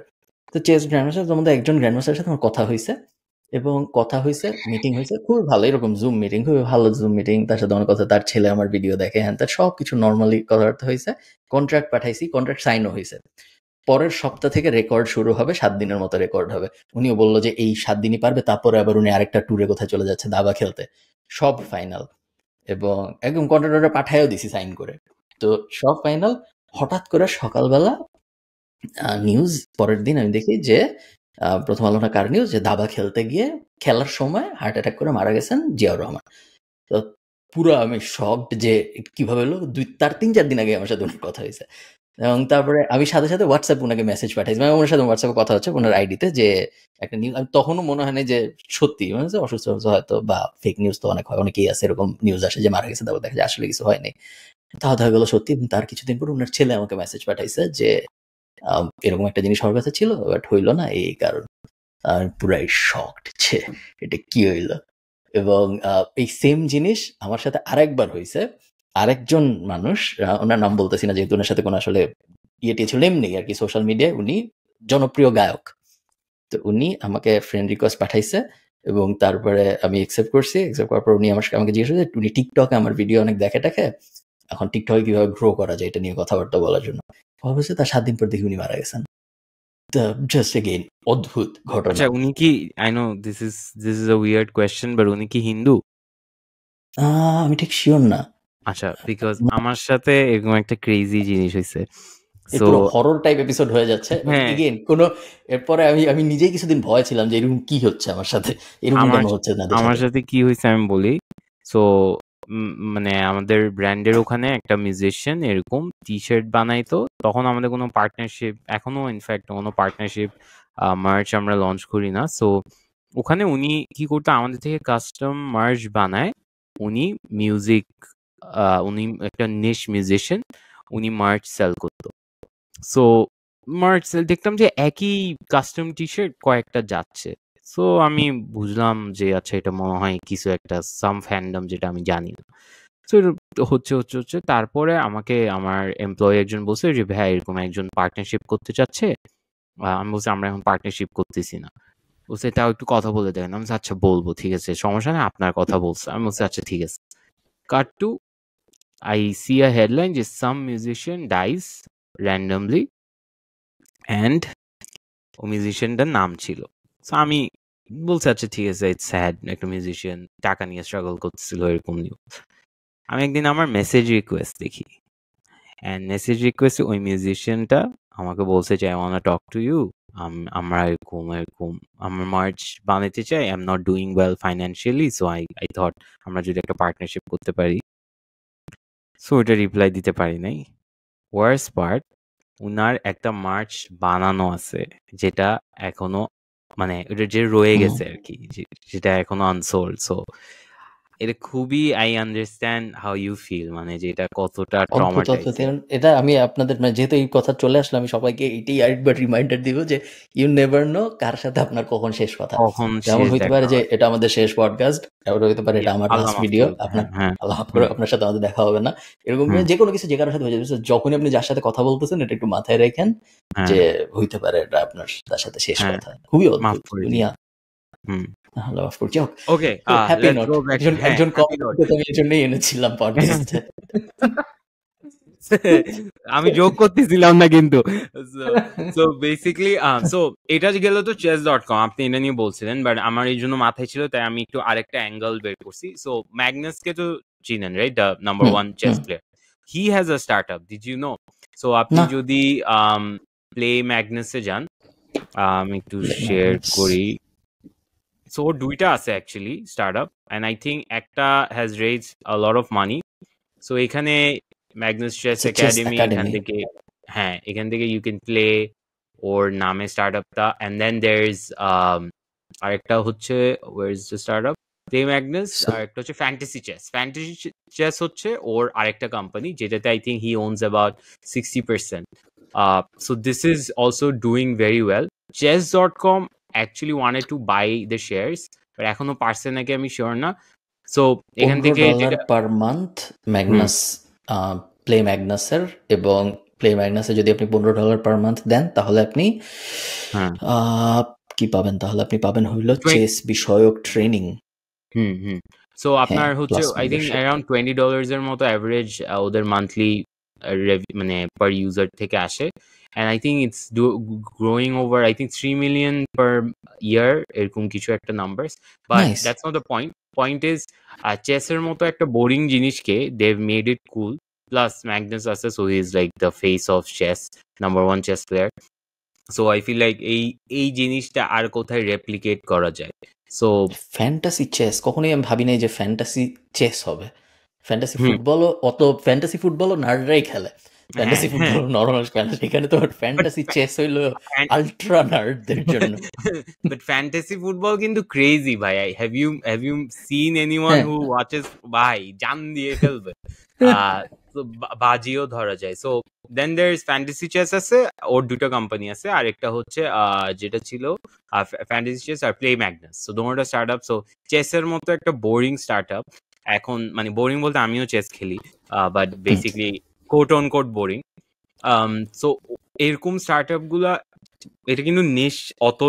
Speaker 1: তো চেস গ্র্যান্ড মাস্টার মধ্যে একজন গ্র্যান্ড মাস্টারের সাথে আমার কথা হয়েছে, এবং কথা হয়েছে, মিটিং হয়েছে খুবই ভালো, এরকম জুম মিটিং, খুবই ভালো জুম মিটিং। তার সাথে অনেক কথা, তার ছেলে আমার ভিডিও দেখে, হ্যাঁ তার সব কিছু নর্মালি কথাবার্তা হয়েছে, কন্ট্রাক্ট পাঠাইছি, কন্ট্রাক্ট সাইনও হয়েছে। পরের সপ্তাহ থেকে রেকর্ড শুরু হবে, 7 দিনের মতো রেকর্ড হবে। উনিও বললো যে এই 7 দিনই পারবে, তারপরে আবার উনি আরেকটা ট্যুরে কোথায় চলে যাচ্ছে দাবা খেলতে, সব ফাইনাল, এবং একদম কন্ট্রাক্টরটা পাঠাইও দিছি সাইন করে। তো সব ফাইনাল। হঠাৎ করে সকালবেলা নিউজ, পরের দিন আমি দেখি যে প্রথম আলো না কার নিউজ, যে দাবা খেলতে গিয়ে খেলার সময় হার্ট অ্যাটাক করে মারা গেছেন জিয়াউর রহমান। তো পুরো আমি শকড যে কিভাবে হলো, তার 3-4 দিন আগে আমার সাথে ওনার কথা হয়েছে, এবং তারপরে আমি সাথে সাথে হোয়াটসঅ্যাপ ওনাকে মেসেজ পাঠাইছি, মানে ওনার সাথে হোয়াটসঅ্যাপে কথা হচ্ছে ওনার আইডিতে, যে একটা নিউজ, আমি তখনও মনে হয় না যে সত্যি, মানে অসুস্থ হয়তো বা ফেক নিউজ তো অনেক হয়, অনেকেই আছে এরকম নিউজ আসে যে মারা গেছে, তারপর দেখা যায় আসলে কিছু হয়নি, তাও দেখা গেলো সত্যি। তার কিছুদিন পর ওনার ছেলে আমাকে মেসেজ পাঠাইছে যে এরকম একটা জিনিস আমার কাছে ছিল, বাট হইলো না এই কারণ। আমি পুরাই শকড যে এটা কি হইলো। এবং এই সেম জিনিস আমার সাথে আরেকবার হয়েছে, আরেকজন মানুষ, ওনার নাম বলতেছি না যেহেতু ওনার সাথে কোনো আসলে ইয়ে ছিল, এমনি আর কি সোশ্যাল মিডিয়ায় উনি জনপ্রিয় গায়ক। তো উনি আমাকে ফ্রেন্ড রিকোয়েস্ট পাঠাইছে, এবং তারপরে আমি অ্যাকসেপ্ট করছি, অ্যাকসেপ্ট করার পর উনি আমাকে জিজ্ঞেস করছে উনি টিকটকে আমার ভিডিও অনেক দেখে এখন টিকটকে কিভাবে গ্রো করা যায় এটা নিয়ে কথাবার্তা বলার জন্য। অবশ্যই তার 7 দিন পর দেখি উনি মারা গেছেন। জাস্ট এগেইন অদ্ভুত ঘটনা।
Speaker 2: আচ্ছা, উনি কি, I know this is a weird question, but উনি কি হিন্দু?
Speaker 1: আমি ঠিক শিওর না।
Speaker 2: আচ্ছা, বিকজ আমার সাথে এরকম একটা ক্রেজি জিনিস হয়েছে,
Speaker 1: পুরো হরর টাইপ এপিসোড হয়ে যাচ্ছে। এগেইন কোনো এরপরে আমি নিজেই কিছুদিন ভয় ছিলাম যে এরকম কি হচ্ছে আমার সাথে, এরকম কেন হচ্ছে না।
Speaker 2: আমার সাথে কি হয়েছে আমি বলি। সো মানে আমাদের ব্র্যান্ডের ওখানে একটা মিউজিশিয়ান এরকম টি শার্ট বানাইতো, তখন আমাদের কোনো পার্টনারশিপ, এখনো ইনফ্যাক্ট কোনো পার্টনারশিপ মার্চ আমরা লঞ্চ করি না। সো ওখানে উনি কি করতো, আমাদের থেকে কাস্টম মার্চ বানায়, উনি মিউজিক, উনি একটা নিশ মিউজিশিয়ান, উনি মার্চ সেল করতো। সো মার্চ সেল দেখতাম যে একই কাস্টম টি শার্ট কয়েকটা যাচ্ছে। সো আমি বুঝলাম যে আচ্ছা এটা মনে হয় কিছু একটা সাম ফ্যান্ডম যেটা আমি জানি না। সো হচ্ছে তারপরে আমাকে আমার এমপ্লয়ি একজন বলছে যে ভাই এরকম একজন পার্টনারশিপ করতে চাচ্ছে। আমি বলছি আমরা এখন পার্টনারশিপ করতেছি না। বলছে তাও একটু কথা বলে দেখেন। আমি আচ্ছা বলবো, ঠিক আছে, সমস্যা নেই, আপনার কথা বলছে। আমি বলছি আচ্ছা ঠিক আছে। কাট two I see a headline যে some musician dies randomly and ও মিউজিশিয়ানটার নাম ছিল। সো আমি বলছি আচ্ছা ঠিক আছে, ইটস স্যাড, একটা মিউজিশিয়ান টাকা নিয়ে স্ট্রাগল করতেছিল এরকম নিউজ। আমি একদিন আমার মেসেজ রিকোয়েস্ট দেখি, অ্যান্ড মেসেজ রিকোয়েস্টে ওই মিউজিশিয়ানটা আমাকে বলছে যে I want to talk to you, আমরা এরকম এরকম আমার মার্চ বানাতে চাই, I am not doing well financially, so I thought আমরা যদি একটা পার্টনারশিপ করতে পারি। সো ওইটা রিপ্লাই দিতে পারি নাই। ওয়ার্স পার্ট, উনার একটা মার্চ বানানো আছে যেটা এখনো মানে ওটা যে রয়ে গেছে আর কি, যেটা এখনো আনসোল্ড। সো এটা খুবই I understand how you feel, মানে যে এটা কতটা ট্রমাটাইজিং।
Speaker 1: এটা আমি আপনাদের যেহেতু এই কথা চলে আসলে আমি সবাইকে এটাই আরেকবার রিমাইন্ডার দিব যে ইউ নেভার নো কার সাথে আপনার কখন শেষ কথা। যেমন হইতে পারে যে এটা আমাদের শেষ পডকাস্ট, তারপরে হইতে পারে এটা আমার লাস্ট ভিডিও, আপনার আল্লাহ মাফ করে আপনার সাথে আমাদের দেখা হবে না, এরকম যে কোনো কিছু যে কারোর সাথে হয়ে যাবে। যখনই আপনি যার সাথে কথা বলতেছেন এটা একটু মাথায় রাখেন যে হইতে পারে এটা আপনার তার সাথে শেষ কথা। খুবই অদ্ভুত দুনিয়া।
Speaker 2: আমি জোক করতেছিলাম না কিন্তু। সো বেসিক্যালি সো এটা গেল তো chess.com, আপনি এটা নিয়ে বলছিলেন, বাট আমার এই জন্য মাথায় ছিল তাই আমি একটু আরেকটা অ্যাঙ্গেল বের করছি। সো ম্যাগনাসকে তো চিনেন right, the number 1 chess player, he has a startup, did you know? So আপনি যদি প্লে ম্যাগনাসে যান, আমি একটু শেয়ার করি। সো দুইটা আছে actually startup, and I think একটা has raised a lot of money. So এখানে ম্যাগনাস চেস একাডেমি, এখান থেকে ইউ ক্যান প্লে ওর নামে স্টার্টআপটা। অ্যান্ড দেন দেয়ার ইজ আরেকটা হচ্ছে where is the startup Play Magnus, আর একটা হচ্ছে ফ্যান্টাসি চেস। ফ্যান্টাসি চেস হচ্ছে ওর আরেকটা কোম্পানি যেটাতে I think he ওনস about 60%. So this is also doing very well. Chess.com actually wanted to buy the shares, but এখনো পারছে নাকি আমি শিওর না। সো এখান থেকে
Speaker 1: $15 per month ম্যাগনাস প্লে ম্যাগনাসের, এবং প্লে ম্যাগনাসে যদি আপনি $15 per month দেন তাহলে আপনি কি পাবেন? তাহলে আপনি পাবেন হইলো চেস বিষয়ক ট্রেনিং।
Speaker 2: সো আপনার হচ্ছে আই থিঙ্ক অ্যারাউন্ড $20 এর মতো অ্যাভারেজ ওদের মান্থলি মানে পার ইউজার থেকে আসে। And I think it's growing over, I think 3 million per year, এরকম কিছু একটা numbers. But that's not the point. Point is, চেসের মতো একটা বোরিং জিনিসকে they've made it cool. Plus Magnus আছে, so he is like the face of chess, number 1 chess player. So I feel like এই জিনিসটা আর কোথায় replicate করা যায়। সো
Speaker 1: ফ্যান্টাসি চেস কখনোই আমি ভাবি নাই যে ফ্যান্টাসি চেস হবে। ফ্যান্টাসি ফুটবলও ফ্যান্টাসি ফুটবলও নার্ডরাই খেলে, ফ্যান্টাসি ফুটবল নরমাল খেলে, এখানে তো ফ্যান্টাসি চেস হইলো আল্ট্রা নার্ডদের জন্য।
Speaker 2: বাট ফ্যান্টাসি ফুটবল কিন্তু ক্রেজি ভাই। Have you seen anyone who watches? ভাই জান দিয়ে খেলবে, বাজিও ধরা যায়। So then there is fantasy chess আছে, ওর দুটো কোম্পানি আছে, আর একটা হচ্ছে যেটা ছিল ফ্যান্টাসি চেস আর প্লে ম্যাগনাস। সো দুটোটা স্টার্টআপ। সো চেসের মতো একটা বোরিং স্টার্টআপ এখন, মানে বোরিং বলতে আমিও চেস খেলি, but basically quote on quote boring. So এরকম স্টার্টআপ গুলা, এটা কিন্তু নেশ অত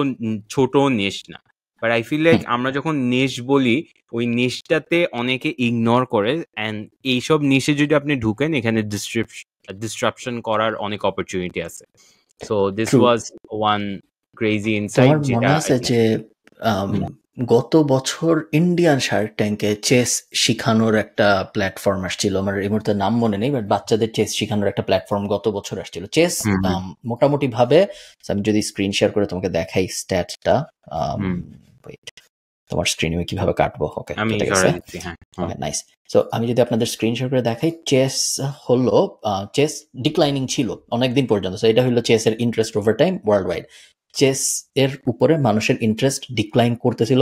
Speaker 2: ছোট নেশ না, বাট আই ফিল লাইক আমরা যখন নেশ বলি ওই নেশটাতে অনেকে ইগনোর করে, অ্যান্ড এইসব নেশে যদি আপনি ঢুকেন এখানে ডিসট্রাপশন করার অনেক অপরচুনিটি আছে। So this was one crazy insight.
Speaker 1: মনে আছে যে গত বছর ইন্ডিয়ান শার্ক ট্যাঙ্কে চেস শিখানোর একটা প্ল্যাটফর্ম আসছিল, আমার এই মুহূর্তে নাম মনে নেই, বাট বাচ্চাদের চেস শিখানোর একটা প্ল্যাটফর্ম গত বছর আসছিল। চেস মোটামুটি ভাবে, আমি যদি স্ক্রিন শেয়ার করে তোমাকে দেখাই স্ট্যাটটা, তোমার স্ক্রিনে আমি কিভাবে কাটবো? ওকে, নাইস। সো আমি যদি আপনাদের স্ক্রিন শেয়ার করে দেখাই, চেস হলো চেস ডিক্লাইনিং ছিল অনেকদিন পর্যন্ত। সো এটা হলো চেসের interest over time worldwide. Chess এর উপরে মানুষের ইন্টারেস্ট ডিক্লাইন করতেছিল।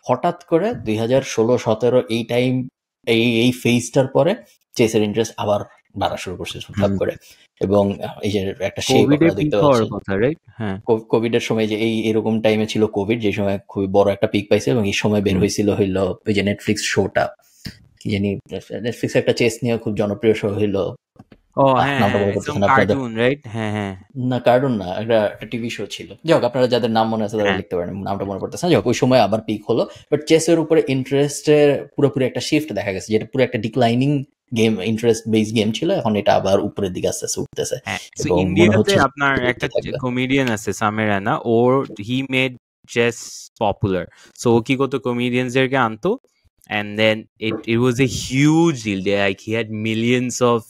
Speaker 1: হঠাৎ করে 2016-17 এই টাইম, এই ফেজটার পরে চেসের ইন্টারেস্ট আবার বাড়া শুরু করছে হুট করে। এবং এই যে একটা শেপ আপনারা দেখতে পাচ্ছেন, কোভিড এর সময় যে এরকম টাইমে ছিল কোভিড, যে সময় খুবই বড় একটা পিক পাইছে, এবং এই সময় বের হয়েছিল হইলো ওই যে নেটফ্লিক্স শোটা, কি জানি নেটফ্লিক্স একটা চেস নিয়ে খুব জনপ্রিয় শো হইলো, না কার্টুন না, একটা টিভি শো ছিল। যাই আপনারা যাদের নাম মনে আছে তারা লিখতে পারেন, নামটা মনে পড়তেছে না। ওই সময় আবার পিক হলো, বাট চেসের উপরে ইন্টারেস্টের পুরোপুরি একটা শিফট দেখা গেছে, যেটা পুরো একটা declining game interest base game ছিল, এখন এটা আবার উপরের দিকে আস্তে আস্তে উঠতেছে।
Speaker 2: এবং মনে হচ্ছে আপনার একটা কমেডিয়ান আছে সামির রানা, ওর he made chess popular, so ও কি করতো কমেডিয়ানসদেরকে আনতো and then it was a huge deal. Like he had millions of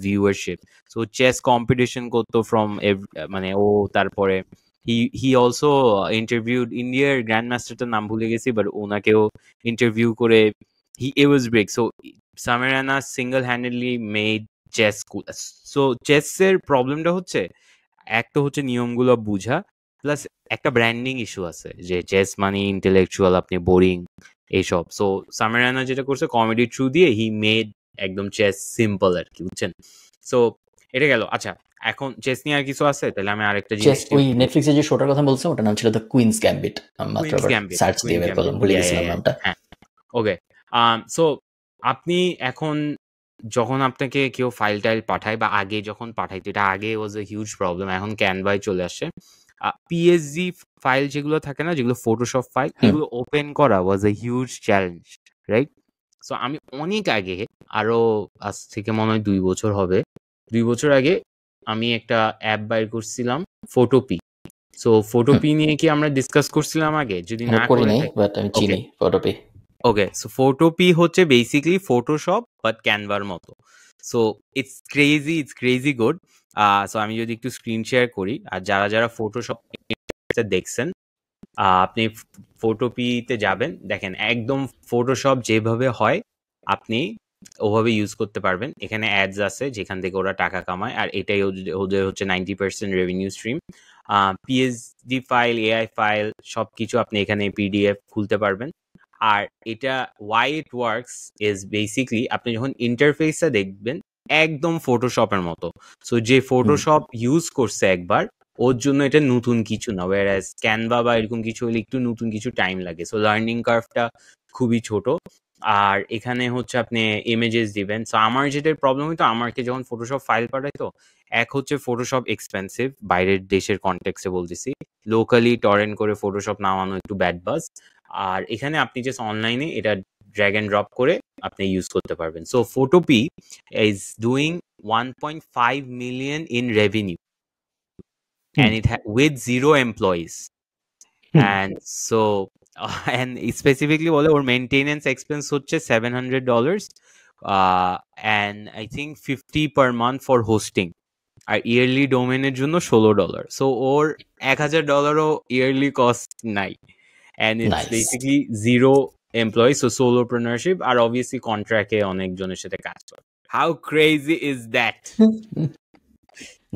Speaker 2: viewership. So chess competition করতো from মানে ও তারপরে he also interviewed Indiaর grandmaster টার নাম ভুলে গেছি, but ওনাকেও ইন্টারভিউ করে it was big. So Samir Rana single-handedly made chess cool. So চেসের প্রবলেমটা হচ্ছে একটা হচ্ছে নিয়মগুলো বুঝা, প্লাস একটা ব্র্যান্ডিং ইস্যু আছে যে চেস মানে ইন্টেলেকচুয়াল, আপনি বোরিং এইসব। সো সামির রানা যেটা করছে কমেডি থ্রু দিয়ে হি মেড একদম চেস সিম্পল আর কি, বুঝছেন? সো এটা গেল। আচ্ছা, এখন চেস নিয়ে আর কিছু আছে? তাহলে আমি আরেকটা জিনিস,
Speaker 1: ওই নেটফ্লিক্সে যে শোটার কথা বলছিলাম ওটার নাম ছিল দ্য কুইন্স গ্যাম্বিট। মাত্র সার্চ দিয়ে বের করলাম, ভুলে গেছিলাম নামটা।
Speaker 2: হ্যাঁ, ওকে। সো আপনি এখন যখন আপনাকে কেউ ফাইল টাইল পাঠায়, বা আগে যখন পাঠাইতো, এটা আগে ওয়াজ এ হিউজ প্রবলেম, এখন ক্যানভায় চলে আসে। পিএসজি ফাইল যেগুলো থাকে না, যেগুলো ফটোশপ ফাইল, এগুলো ওপেন করা was a huge challenge, right? So আমি অনেক আগে, আরো আজ থেকে মনে হয় 2 বছর হবে, 2 বছর আগে আমি একটা অ্যাপ বাইর করছিলাম, ফটোপি। সো ফটোপি নিয়ে কি আমরা ডিসকাস করছিলাম আগে? যদি না
Speaker 1: করি নাই, বাট আমি চিনি ফটোপি।
Speaker 2: ওকে, সো ফটোপি হচ্ছে বেসিক্যালি ফটোশপ বাট ক্যানভার মতো। So it's crazy good. So আমি যদি একটু স্ক্রিন শেয়ার করি, আর যারা যারা ফটোশপ দেখছেন, আপনি ফটোপিতে যাবেন, দেখেন একদম ফটোশপ যেভাবে হয় আপনি ওভাবে ইউজ করতে পারবেন। এখানে অ্যাডস আছে যেখান থেকে ওরা টাকা কামায়, আর এটাই ওদের হচ্ছে 90% revenue stream. PSD file, AI file সবকিছু আপনি এখানে পিডিএফ খুলতে পারবেন। আর এটা why it works is basically আপনি যখন ইন্টারফেসটা দেখবেন একদম ফটোশপের মতো। সো যে ফটোশপ ইউজ করছে একবার, ওর জন্য এটা নতুন কিছু না, ওয়ারাজ ক্যানভা বা এরকম কিছু হলে একটু নতুন কিছু টাইম লাগে। সো লার্নিং কার্ভটা খুবই ছোট। আর এখানে হচ্ছে আপনি ইমেজেস দিবেন। সো আমার যেটার প্রবলেম হইতো, আমাকে যখন ফটোশপ ফাইল পাঠাইতো, এক হচ্ছে ফটোশপ এক্সপেন্সিভ, বাইরের দেশের কনটেক্সে বলতেছি, লোকালি টরেন্ট করে ফটোশপ নামানো একটু ব্যাড বাজ। আর এখানে আপনি জাস্ট অনলাইনে এটা ড্র্যাগ এন্ড ড্রপ করে আপনি ইউজ করতে পারবেন। So Photopea is doing 1.5 million in revenue and it with 0 employees. And so and specifically বলে ওর মেইনটেনেন্স এক্সপেন্স হচ্ছে $700 and I think 50 per month for hosting, আর ইয়ারলি ডোমেনের জন্য $16। সো ওর $1000ও ইয়ারলি কস্ট নাই, and it's basically 0 employees, so solopreneurship, আর obviously কন্ট্রাক্টে অনেকজনের সাথে কাজ করে। How crazy is that?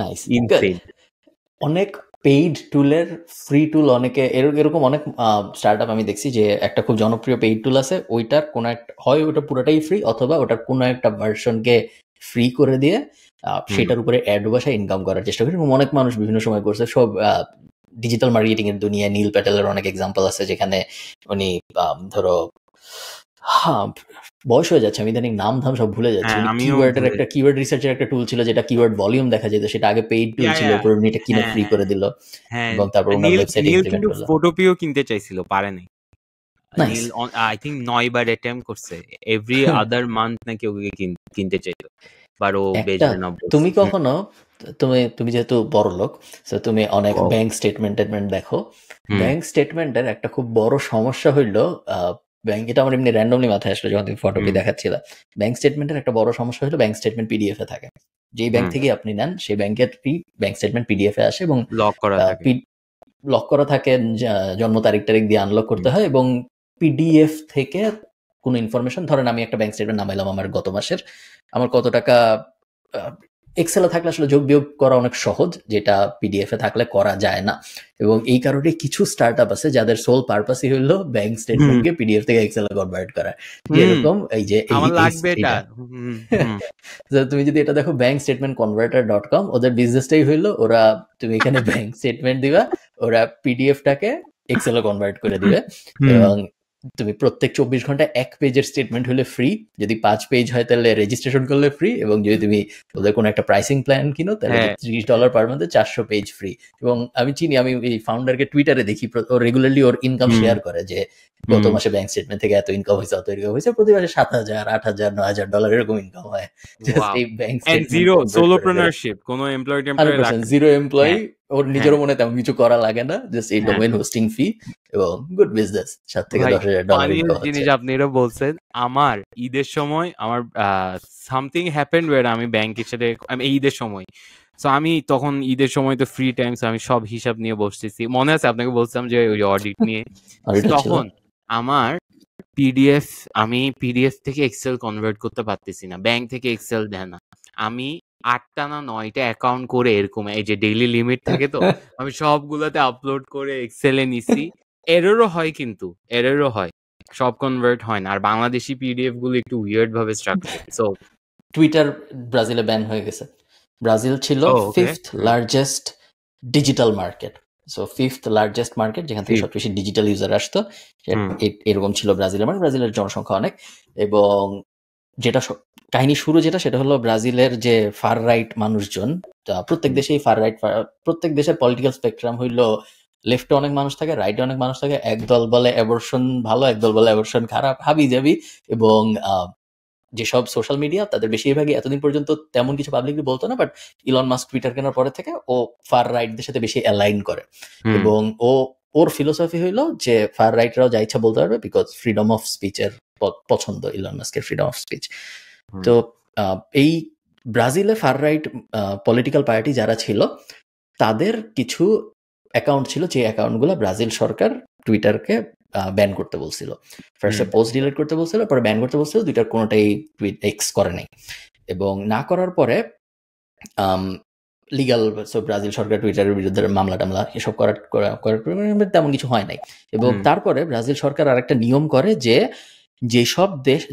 Speaker 1: Nice,
Speaker 2: insane.
Speaker 1: অনেক পেইড টুলের ফ্রি টুল অনেকে এরকম অনেক স্টার্টআপ আমি দেখছি যে একটা খুব জনপ্রিয় পেইড টুল আছে, ওইটার কোনো একটা হয় ওটা পুরোটাই ফ্রি, অথবা ওটার কোনো একটা ভার্সনকে ফ্রি করে দিয়ে সেটার উপরে অ্যাড বসায় ইনকাম করার চেষ্টা করি। অনেক মানুষ বিভিন্ন সময় করছে। সব ডিজিটাল মার্কেটিং এর দুনিয়ায় নীল প্যাটেলের অনেক এক্সাম্পল আছে, যেখানে উনি ধরো বয়স হয়ে যাচ্ছে, আমি ইদানিং নাম ধাম সব ভুলে যাচ্ছি। কিওয়ার্ডের একটা কিওয়ার্ড রিসার্চের একটা টুল ছিল যেটা কিওয়ার্ড ভলিউম দেখা যেত, সেটা আগে পেইড টুল ছিল, উপর উনি এটা কিনে ফ্রি করে দিল, এবং তারপর ওনার ওয়েবসাইটে ইমপ্লিমেন্ট করলো।
Speaker 2: ফটোপিও কিনতে চাইছিল, পারে নাই। নীল আই থিংক 9 বার অ্যাটেম্প করছে, এভরি আদার মান্থ নাকি ওকে কিনতে চাইতো, বাট ও বেচবে না।
Speaker 1: তুমি কখনো তুমি যেহেতু বড় লোক, সো তুমি অনেক ব্যাংক স্টেটমেন্ট দেখো, ব্যাংক স্টেটমেন্টের একটা খুব বড় সমস্যা হইলো, ব্যাংক, এটা আমার এমনি র্যান্ডমলি মাথায় আসলো যখন তুমি ফটোপি দেখাচ্ছিল, ব্যাংক স্টেটমেন্টের একটা বড় সমস্যা হলো ব্যাংক স্টেটমেন্ট পিডিএফ এ থাকে। যেই ব্যাংক থেকে আপনি নেন সেই ব্যাংকের ব্যাংক স্টেটমেন্ট পিডিএফ এ আসে, এবং লক করা থাকে, জন্ম তারিখ দিয়ে আনলক করতে হয়, এবং পিডিএফ থেকে কোনো ইনফরমেশন, ধরেন আমি একটা ব্যাংক স্টেটমেন্ট নামাইলাম আমার গত মাসের, আমার কত টাকা, এক্সেলে থাকলে আসলে যোগ বিয়োগ করা অনেক সহজ, যেটা পিডিএফ এ থাকলে করা যায় না। এবং এই কারণে কিছু স্টার্টআপ আছে যাদের সোল পারপাসই হলো ব্যাংক স্টেটমেন্টকে পিডিএফ থেকে এক্সেলে কনভার্ট করা। যেরকম এই যে তুমি যদি এটা দেখো bankstatementconverter.com, ওদের বিজনেসটাই হইলো ওরা, তুমি এখানে ব্যাংক স্টেটমেন্ট দিবা, ওরা পিডিএফটাকে এক্সেলে কনভার্ট করে দিবে, এবং তুমি প্রত্যেক 24 ঘন্টায় 1 পেজের স্টেটমেন্ট হলে ফ্রি, যদি 5 পেজ হয় তাহলে রেজিস্ট্রেশন করলে ফ্রি, এবং যদি তুমি ওদের কোনো একটা প্রাইসিং প্ল্যান কিনো তাহলে $30 পার মান্থে 400 পেজ ফ্রি। এবং আমি চিনি, আমি এই ফাউন্ডারকে টুইটারে দেখি, ও রেগুলারলি ওর ইনকাম শেয়ার করে যে গত মাসে ব্যাংক স্টেটমেন্ট থেকে এত ইনকাম হয়েছে, অত ইনকাম হয়েছে, প্রতি মাসে $7,000, $8,000, $9,000 এরকম ইনকাম হয়। এই ব্যাংক স্টেটমেন্ট,
Speaker 2: সোলোপ্রেনারশিপ, কোনো এমপ্লয়ি
Speaker 1: 0 এমপ্লয়ি, ওর নিজের মনে তেমন কিছু করা লাগে না, জাস্ট এই ডোমেইন হোস্টিং ফি এবং গুড বিজনেস, $7 থেকে $10,000 ইনকাম হচ্ছে।
Speaker 2: জিনিস আপনি এটা বলছেন, আমার ঈদের সময় আমার সামথিং হ্যাপেন্ড ওয়্যার আমি ব্যাংকের সাথে, আমি ঈদের সময়, সো আমি তখন ঈদের সময় তো ফ্রি টাইম, আমি সব হিসাব নিয়ে বসতেছি, মনে আছে আপনাকে বলছিলাম যে ওই অডিট নিয়ে, তখন আমার আমি পিডিএফ থেকে এক্সেল কনভার্ট করতে পারতেছি না, ব্যাংক থেকে এক্সেল দেয় না, আমি 8টা না 9টা অ্যাকাউন্ট করে এরকম, এই যে ডেইলি লিমিট থাকে তো, আমি সবগুলোতে আপলোড করে এক্সেলে নিছি, এররও হয়, কিন্তু এররও হয়, সব কনভার্ট হয় না, আর বাংলাদেশি পিডিএফ গুলো একটু উইয়ার্ড ভাবে স্ট্রাকচার। সো
Speaker 1: টুইটার ব্রাজিলে ব্যান হয়ে গেছে। ব্রাজিল ছিল 5th largest digital market, so 5th largest market, যেখান থেকে সবচেয়ে বেশি ডিজিটাল ইউজার আসতো, এরকম ছিল ব্রাজিলের। মানে ব্রাজিলের জনসংখ্যা অনেক, এবং যেটা কাহিনী শুরু সেটা হলো ব্রাজিলের যে ফার রাইট মানুষজন, প্রত্যেক দেশেই ফার রাইট, প্রত্যেক দেশের পলিটিক্যাল স্পেকট্রাম হইলো লেফটে অনেক মানুষ থাকে, রাইটে অনেক মানুষ থাকে, একদল বলে অ্যাবর্শন ভালো, একদল বলে অ্যাবর্শন খারাপ, হাবি যাবি। এবং যেসব সোশ্যাল মিডিয়া তাদের বেশিরভাগই এতদিন পর্যন্ত তেমন কিছু পাবলিকলি বলতো না, বাট ইলন মাস্ক টুইটার কেনার পরে থেকে ও ফার রাইটদের সাথে বেশি অ্যালাইন করে, এবং ওর ফিলোসফি হইলো যে ফার রাইটরাও যা ইচ্ছা বলতে পারবে, বিকজ ফ্রিডম অফ স্পিচের পছন্দ ইলন মাস্কের, ফ্রিডম অফ স্পিচ। তো এই ব্রাজিলে ফার রাইট পলিটিক্যাল পার্টি যারা ছিল তাদের কিছু অ্যাকাউন্ট ছিল, যে অ্যাকাউন্টগুলো ব্রাজিল সরকার টুইটারকে ব্যান করতে বলছিল। ফার্স্টে পোস্ট ডিলিট করতে বলছিল, পরে ব্যান করতে বলছিল, দুইটার কোনোটাই এক্স করে নাই। এবং না করার পরে লিগাল, ব্রাজিল সরকার টুইটারের বিরুদ্ধে মামলা টামলা এসব করার তেমন কিছু হয় নাই। এবং তারপরে ব্রাজিল সরকার আরেকটা নিয়ম করে যে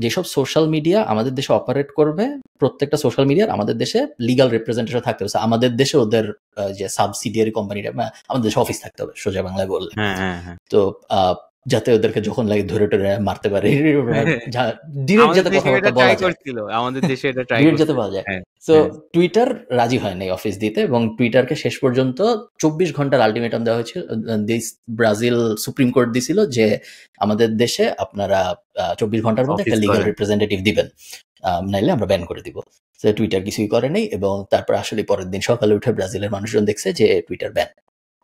Speaker 1: যেসব সোশ্যাল মিডিয়া আমাদের দেশে অপারেট করবে, প্রত্যেকটা সোশ্যাল মিডিয়ার আমাদের দেশে লিগাল রিপ্রেজেন্টেশন থাকতে হবে। আমাদের দেশে ওদের যে সাবসিডিয়ারি কোম্পানিটা, আমাদের দেশে অফিস থাকতে হবে, সোজা বাংলায় বললে। তো যাতে ওদেরকে যখন লাগে ধরে টরে মারতে পারে, ডিরেক্ট যাতে কথাবার্তা বলা যায়,
Speaker 2: আমাদের দেশে এটা ট্রাই
Speaker 1: যাতে বলা যায়। তো টুইটার রাজি হয় নাই অফিস দিতে, এবং টুইটারকে শেষ পর্যন্ত 24 ঘন্টার আলটিমেটাম দেওয়া হয়েছিল। ব্রাজিল সুপ্রিম কোর্ট দিছিল যে আমাদের দেশে আপনারা 24 ঘন্টার মধ্যে একটা লিগাল রিপ্রেজেন্টেটিভ দিবেন, নাইলে আমরা ব্যান করে দিব। টুইটার কিছুই করে নাই, এবং তারপর আসলে পরের দিন সকালে উঠে ব্রাজিলের মানুষজন দেখছে যে টুইটার ব্যান,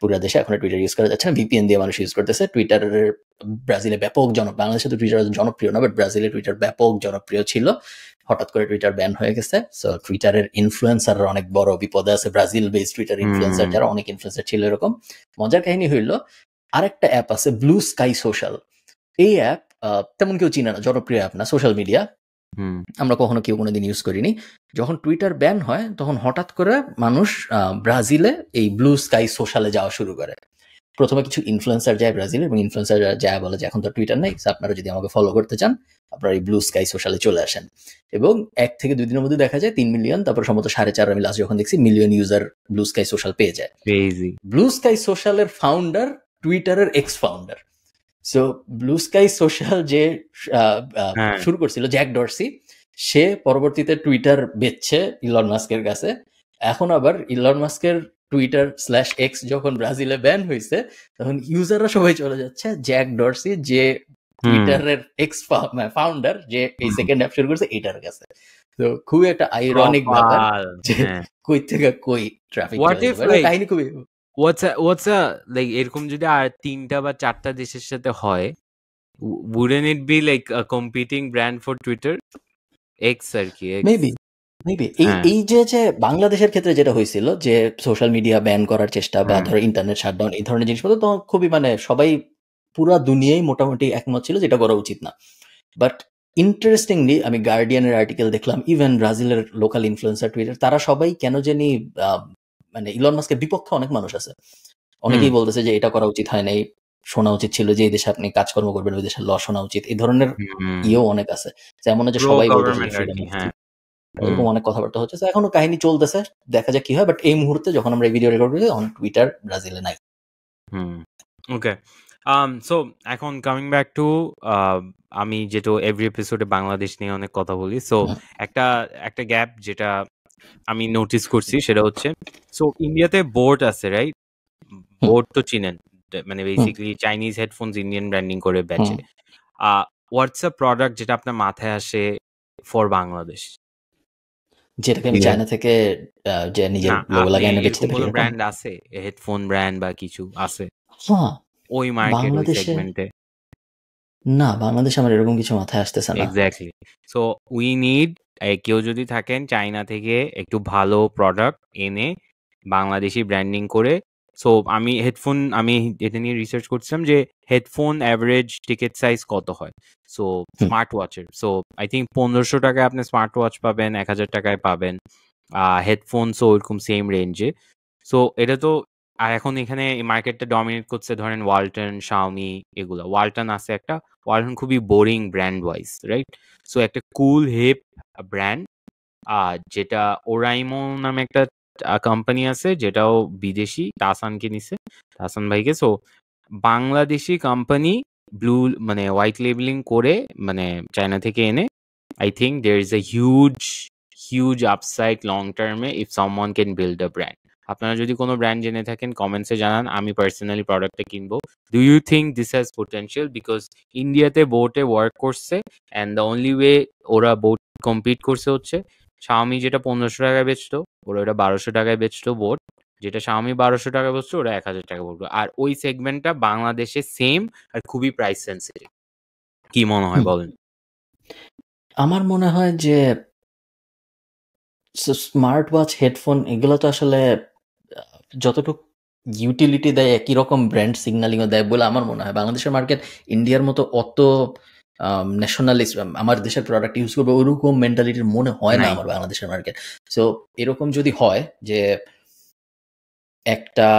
Speaker 1: পুরো দেশে এখন টুইটার ইউজ করা যাচ্ছে না, ভিপিএন দিয়ে মানুষ ইউজ করতেছে। টুইটারের ব্রাজিলে ব্যাপক বাংলাদেশে তো টুইটার জনপ্রিয় না, বাট ব্রাজিলে টুইটার ব্যাপক জনপ্রিয় ছিল। হঠাৎ করে টুইটার ব্যান হয়ে গেছে। সো টুইটারের ইনফ্লুয়েন্সার অনেক বড় বিপদে আছে, ব্রাজিল বেস টুইটার ইনফ্লুয়েন্সার যারা, অনেক ইনফ্লুয়েন্সার ছিল এরকম। মজার কাহিনী হইলো, আরেকটা অ্যাপ আছে ব্লু স্কাই সোশ্যাল। এই অ্যাপ তেমন কেউ চিনে না, জনপ্রিয় অ্যাপ না, সোশ্যাল মিডিয়া, আমরা কখনো কেউ কোনোদিন ইউজ করিনি। যখন টুইটার ব্যান হয় তখন হঠাৎ করে মানুষ ব্রাজিলে এই ব্লু স্কাই সোশ্যালে যাওয়া শুরু করে। প্রথমে কিছু ইনফ্লুয়েন্সার যায় ব্রাজিলে, এবং ইনফ্লুয়েন্সার যায় বলে যে এখন তো টুইটার নেই, আপনারা যদি আমাকে ফলো করতে চান আপনারা এই ব্লু স্কাই সোশ্যালে চলে আসেন। এবং 1 থেকে 2 দিনের মধ্যে দেখা যায় 3 মিলিয়ন, তারপর সম্ভবত 4.5 আমি লাস্ট যখন দেখছি million user blue sky social পেয়ে যায়। ব্লু স্কাই সোশ্যালের ফাউন্ডার টুইটারের x founder. So blue sky social যে শুরু করছিল জ্যাক ডরসি, সে পরবর্তীতে টুইটার বেচছে ইলন মাস্কের কাছে। এখন আবার ইলন মাস্কের টুইটার/X যখন ব্রাজিলে ব্যান হয়েছে, তখন ইউজাররা সবাই চলে যাচ্ছে জ্যাক ডরসি, যে টুইটারের এক্স ফাউন্ডার, যে এই সেকেন্ড অ্যাপ শুরু করছে, এটার কাছে। তো খুবই একটা আইরনিক ব্যাপার যে কই থেকে কই ট্রাফিক কাহিনী খুবই।
Speaker 2: এরকম যদি আর 3টা বা 4টা দেশের সাথে হয়, wouldn't it be like a competing brand for Twitter? X আর কি,
Speaker 1: মেবি এই যে বাংলাদেশের ক্ষেত্রে যেটা হয়েছিল, যে সোশ্যাল মিডিয়া ব্যান করার চেষ্টা বা ধরো ইন্টারনেট শাটডাউন, এই ধরনের জিনিসপত্র, তো খুবই সবাই পুরা দুনিয়ায় মোটামুটি একমত ছিল যেটা করা উচিত না। বাট ইন্টারেস্টিংলি আমি গার্ডিয়ানের আর্টিকেল দেখলাম, ইভেন ব্রাজিলের লোকাল ইনফ্লুয়েন্সার টুইটার, তারা সবাই কেন জানি ইলন মাস্কের বিপক্ষে অনেক মানুষ আছে। অনেকেই বলতেছে যে এটা করা উচিত হয় নাই, শোনা উচিত ছিল যে এই দেশে আপনি কাজকর্ম করবেন ওই দেশের ল শোনা উচিত, এই ধরনের ইয়েও অনেক আছে। যেমন যে সবাই বলতেছে এরকম অনেক কথাবার্তা হচ্ছে, এখনো কাহিনী চলতেছে, দেখা যাক কি হয়। বাট এই মুহূর্তে যখন আমরা এই ভিডিও রেকর্ড করছি, টুইটার ব্রাজিলে নাই।
Speaker 2: ওকে, সো এখন কামিং ব্যাক টু আমি যেটা এভরি এপিসোডে বাংলাদেশ নিয়ে অনেক কথা বলি, সো একটা একটা গ্যাপ যেটা আমি নোটিস করছি সেটা হচ্ছে, সো ইন্ডিয়াতে বোট আছে রাইট, বোট তো চিনেন, মানে basically Chinese headphones Indian branding করে বেচে। হোয়াটস আ প্রোডাক্ট যেটা আপনার মাথায় আসে ফর বাংলাদেশ,
Speaker 1: যেটাকে আমি চায়না থেকে যে নিজের লোগো লাগায় এনে বেচতে পারি,
Speaker 2: ব্র্যান্ড আছে হেডফোন ব্র্যান্ড বা কিছু আছে
Speaker 1: হ্যাঁ
Speaker 2: ওই মার্কেট ওই
Speaker 1: বাংলাদেশে?
Speaker 2: সেগমেন্টে?
Speaker 1: না, বাংলাদেশে আমার এরকম কিছু মাথায় আসতেছে না।
Speaker 2: এক্স্যাক্টলি, সো উই নিড, কেউ যদি থাকেন চায়না থেকে একটু ভালো প্রোডাক্ট এনে বাংলাদেশি ব্র্যান্ডিং করে। সো আমি এটা নিয়ে রিসার্চ করছিলাম যে হেডফোন অ্যাভারেজ টিকেট সাইজ কত হয়, সো স্মার্ট ওয়াচের। সো আই থিঙ্ক 1500 টাকায় আপনি স্মার্ট ওয়াচ পাবেন, 1000 টাকায় পাবেন হেডফোনসও ওইরকম সেম রেঞ্জে। সো এটা তো, আর এখন এখানে মার্কেটটা ডমিনেট করছে ধরেন ওয়ালটন, শাওমি, এগুলো। ওয়ালটন আছে একটা, ওয়ালটন খুবই boring brand wise, right? So একটা কুল হিপ ব্র্যান্ড, যেটা ওরাইমো নামে একটা কোম্পানি আছে, যেটাও বিদেশি, তাসানকে নিছে, তাসান ভাইকে। সো বাংলাদেশি কোম্পানি ব্লু মানে হোয়াইট লেবেলিং করে মানে চায়না থেকে এনে, I think there is a huge upside long টার্মে if someone can build a brand. আপনারা যদি কোনো ব্র্যান্ড জেনে থাকেন কমেন্টসে জানান, আমি পার্সোনালি প্রোডাক্টটা কিনবো। Do you think this has potential? Because ইন্ডিয়াতে বোটে ওয়ার্ক করছে, অ্যান্ড দ্য অনলি ওয়ে ওরা বোট কম্পিট করছে হচ্ছে শাওমি যেটা 1500 টাকায় বেচতো, ওরা ওটা 1200 টাকায় বেচতো বোট, যেটা শাওমি 1200 টাকা বেচতো ওরা 1000 টাকা বলতো। আর ওই সেগমেন্টটা বাংলাদেশে সেম আর খুবই প্রাইস সেন্সিটিভ। কি মনে হয় বলেন?
Speaker 1: আমার মনে হয় যে স্মার্ট ওয়াচ, হেডফোন এগুলো তো আসলে যতটুকু ইউটিলিটি দেয় একই রকম ব্র্যান্ড সিগন্যালিংও দেয় বলে আমার মনে হয়। বাংলাদেশের মার্কেট ইন্ডিয়ার মতো অত ন্যাশনালিস্ট, আমার দেশের প্রোডাক্ট ইউজ করবে ওরকম মেন্টালিটির মনে হয় না আমার বাংলাদেশের মার্কেট। সো এরকম যদি হয় যে একটা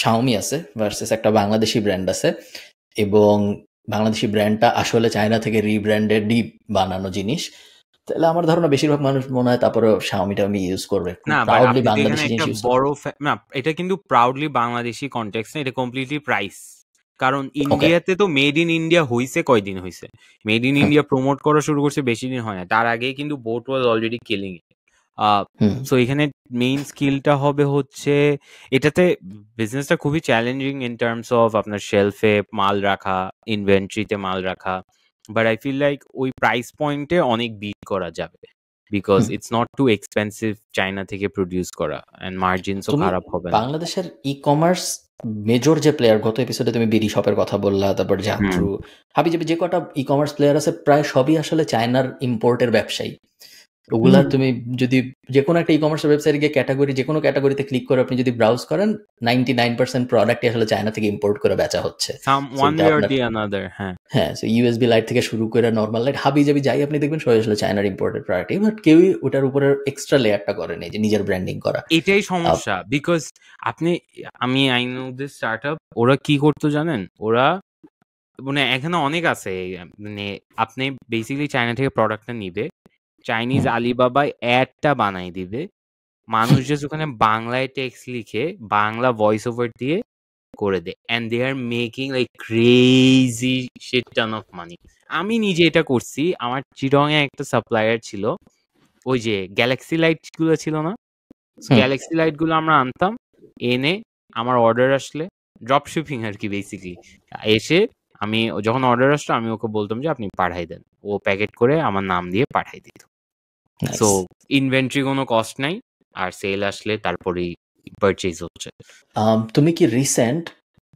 Speaker 1: শাওমি আছে ভার্সেস একটা বাংলাদেশি ব্র্যান্ড আছে, এবং বাংলাদেশি ব্র্যান্ডটা আসলে চায়না থেকে রিব্র্যান্ডেডই বানানো জিনিস, তাহলে আমার ধারণা বেশিরভাগ মানুষ মনে হয় তারপরে শাওমিটা আমি ইউজ করবে।
Speaker 2: না,
Speaker 1: প্রাউডলি বাংলাদেশি জিনিস ইউজ করবে।
Speaker 2: না, এটা কিন্তু প্রাউডলি বাংলাদেশি কনটেক্সট না, এটা কমপ্লিটলি প্রাইস। কারণ ইন্ডিয়াতে তো মেড ইন ইন্ডিয়া হইছে কয়দিন হইছে, মেড ইন ইন্ডিয়া প্রমোট করা শুরু করছে বেশি দিন হয় না, তার আগেই কিন্তু boat was already killing it. So এখানে মেইন স্কিলটা হবে হচ্ছে, এটাতে বিজনেসটা খুবই চ্যালেঞ্জিং ইন টার্মস অফ আপনার শেলফে মাল রাখা, ইনভেন্টরিতে মাল রাখা, বাট আই ফিল লাইক ওই প্রাইস পয়েন্টে অনেক বিট করা যাবে, because it's not too expensive China থেকে প্রডিউস করা, এন্ড মার্জিনসও খারাপ হবে না।
Speaker 1: বাংলাদেশের ই কমার্স মেজর যে প্লেয়ার, গত এপিসোডে তুমি বিডি শপের কথা বললা, তারপর যাত্রু, হাবিজাবি, যে কটা ই কমার্স প্লেয়ার আছে প্রায় সবই আসলে চায়নার ইম্পোর্টের ব্যবসায়ী। ওগুলা তুমি যদি যে কোনো একটা ই কমার্সের ওয়েবসাইটে গিয়ে ক্যাটাগরি, যে কোনো ক্যাটাগরিতে ক্লিক করে আপনি যদি ব্রাউজ করেন, 99% প্রোডাক্টই আসলে চায়না থেকে ইম্পোর্ট করে বেচা হচ্ছে। হ্যাঁ, ইউএসবি লাইট থেকে শুরু করে নর্মাল লাইট, হাবিজাবি যাই আপনি দেখবেন সবাই আসলে চায়নার ইম্পোর্টেড প্রোডাক্ট, বাট কেউই ওটার উপরে এক্সট্রা লেয়ারটা করেনি যে নিজের ব্র্যান্ডিং করা।
Speaker 2: এটাই সমস্যা, because I know this startup, ওরা কি করতো জানেন? ওরা মানে এখানে অনেক আছে, মানে আপনি বেসিক্যালি চায়না থেকে প্রোডাক্টটা নিবে, চাইনিজ আলিবাবায় অ্যাডটা বানাই দিবে, মানুষ যে ওখানে বাংলায় টেক্সট লিখে বাংলা ভয়েস ওভার দিয়ে করে দেয়, and they are making like crazy shit ton of money. আমি নিজে এটা করছি, আমার চিরং এ একটা সাপ্লায়ার ছিল, ওই যে গ্যালাক্সি লাইট গুলো ছিল না, গ্যালাক্সি লাইট গুলো আমরা আনতাম, এনে আমার অর্ডার আসলে ড্রপ শিপিং আর কি বেসিক্যালি, এসে আমি যখন অর্ডার আসতো আমি ওকে বলতাম যে আপনি পাঠাই দেন, ও প্যাকেট করে আমার নাম দিয়ে পাঠাই দিত। সো ইনভেন্টরি কোনো কস্ট নাই, আর সেল আসলে তারপরেই পারচেজ হচ্ছে।
Speaker 1: তুমি কি রিসেন্ট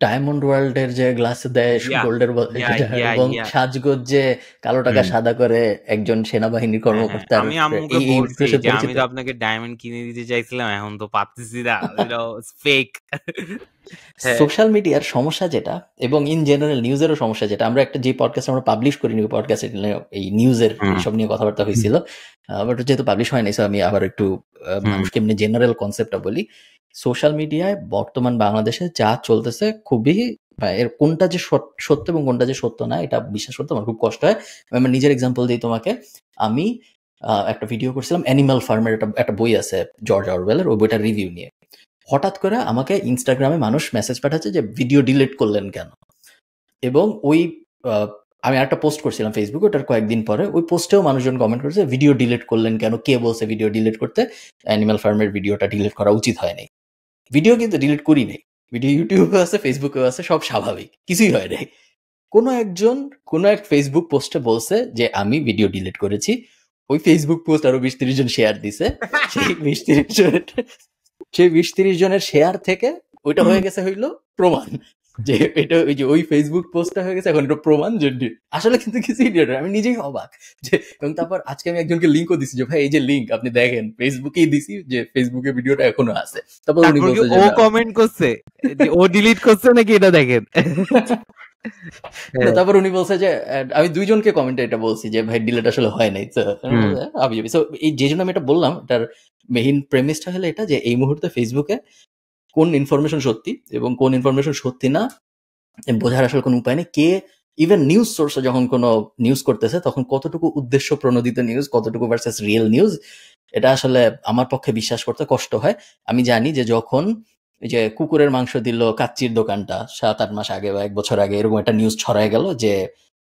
Speaker 1: ডায়মন্ড ওয়ার্ল্ড এর যে গ্লাস দেয় গোল্ডের এবং সাজগোজ যে কালো টাকা সাদা করে একজন সেনাবাহিনীর কর্মকর্তা,
Speaker 2: আমি আম্মুকে বলছি যে আমি তো আপনাকে ডায়মন্ড কিনে দিতে চাইছিলাম, এখন তো পাচ্ছি না, ফেক।
Speaker 1: সোশ্যাল মিডিয়ার সমস্যা যেটা, এবং ইন জেনারেল নিউজেরও সমস্যা যেটা, আমরা একটা যে পডকাস্ট আমরা পাবলিশ করি, পডকাস্ট এই নিউজের সব নিয়ে কথাবার্তা হয়েছিল, বাট যেহেতু পাবলিশ হয়নি, সো আমি আবার একটু মানুষকে এমনি জেনারেল কনসেপ্টটা বলি। সোশ্যাল মিডিয়ায় বর্তমান বাংলাদেশে যা চলতেছে খুবই, এর কোনটা যে সত্য এবং কোনটা যে সত্য না এটা বিশ্বাস করতে আমার খুব কষ্ট হয়। আমি নিজের এক্সাম্পল দিই তোমাকে। আমি একটা ভিডিও করছিলাম অ্যানিমাল ফার্মের, একটা বই আছে জর্জ অরওয়েলের, ওই বইটার রিভিউ নিয়ে। হঠাৎ করে আমাকে ইনস্টাগ্রামে মানুষ মেসেজ পাঠাচ্ছে যে ভিডিও ডিলিট করলেন কেন, এবং ওই আমি একটা পোস্ট করছিলাম ফেসবুকে, ওটার কয়েকদিন পরে ওই পোস্টেও মানুষজন কমেন্ট করেছে ভিডিও ডিলিট করলেন কেন, কে বলছে ভিডিও ডিলিট করতে, অ্যানিমাল ফার্মের ভিডিওটা ডিলিট করা উচিত হয় নাই। ভিডিও কিন্তু ডিলিট করি নাই, ভিডিও ইউটিউবে আছে, ফেসবুকেও আছে, সব স্বাভাবিক, কিছুই হয় নাই। কোনো এক ফেসবুক পোস্টে বলছে যে আমি ভিডিও ডিলিট করেছি, ওই ফেসবুক পোস্ট আরো 20-30 জন শেয়ার দিছে, সেই 20-30 জনের শেয়ার থেকে ওইটা হয়ে গেছে হইলো প্রমাণ যে এটা ওই যে ওই ফেসবুক পোস্টটা হয়ে গেছে এখন এটা প্রমাণ যে আসলে কিন্তু কিছু ইডিয়ট, আমি নিজেই অবাক যে। এবং তারপর আজকে আমি একজনকে লিঙ্কও দিছি যে ভাই এই যে লিঙ্ক আপনি দেখেন, ফেসবুকেই দিছি যে ফেসবুকে ভিডিওটা এখনো আছে। তারপর উনি বলছে যে
Speaker 2: ও কমেন্ট করছে যে ও ডিলিট করছে নাকি এটা দেখেন।
Speaker 1: তারপর উনি বলছে যে আমি 2 জনকে কমেন্টে এটা বলছি যে ভাই ডিলিট আসলে হয় নাই। তো এই যে জন্য আমি এটা বললাম, এটার মেইন প্রেমিসটা হলো এটা যে এই মুহূর্তে ফেসবুকে কোন ইনফরমেশন সত্যি এবং কোন ইনফরমেশন সত্যি না বোঝার আসলে কোনো উপায় নেই। কে ইভেন নিউজ সোর্সে যখন কোনো নিউজ করতেছে তখন কতটুকু উদ্দেশ্য প্রণোদিত নিউজ, কতটুকু ভার্সেস রিয়েল নিউজ, এটা আসলে আমার পক্ষে বিশ্বাস করতে কষ্ট হয়। আমি জানি যে যখন যে কুকুরের মাংস দিল কাচ্চির দোকানটা 7-8 মাস আগে বা 1 বছর আগে, এরকম একটা নিউজ ছড়ায় গেল যে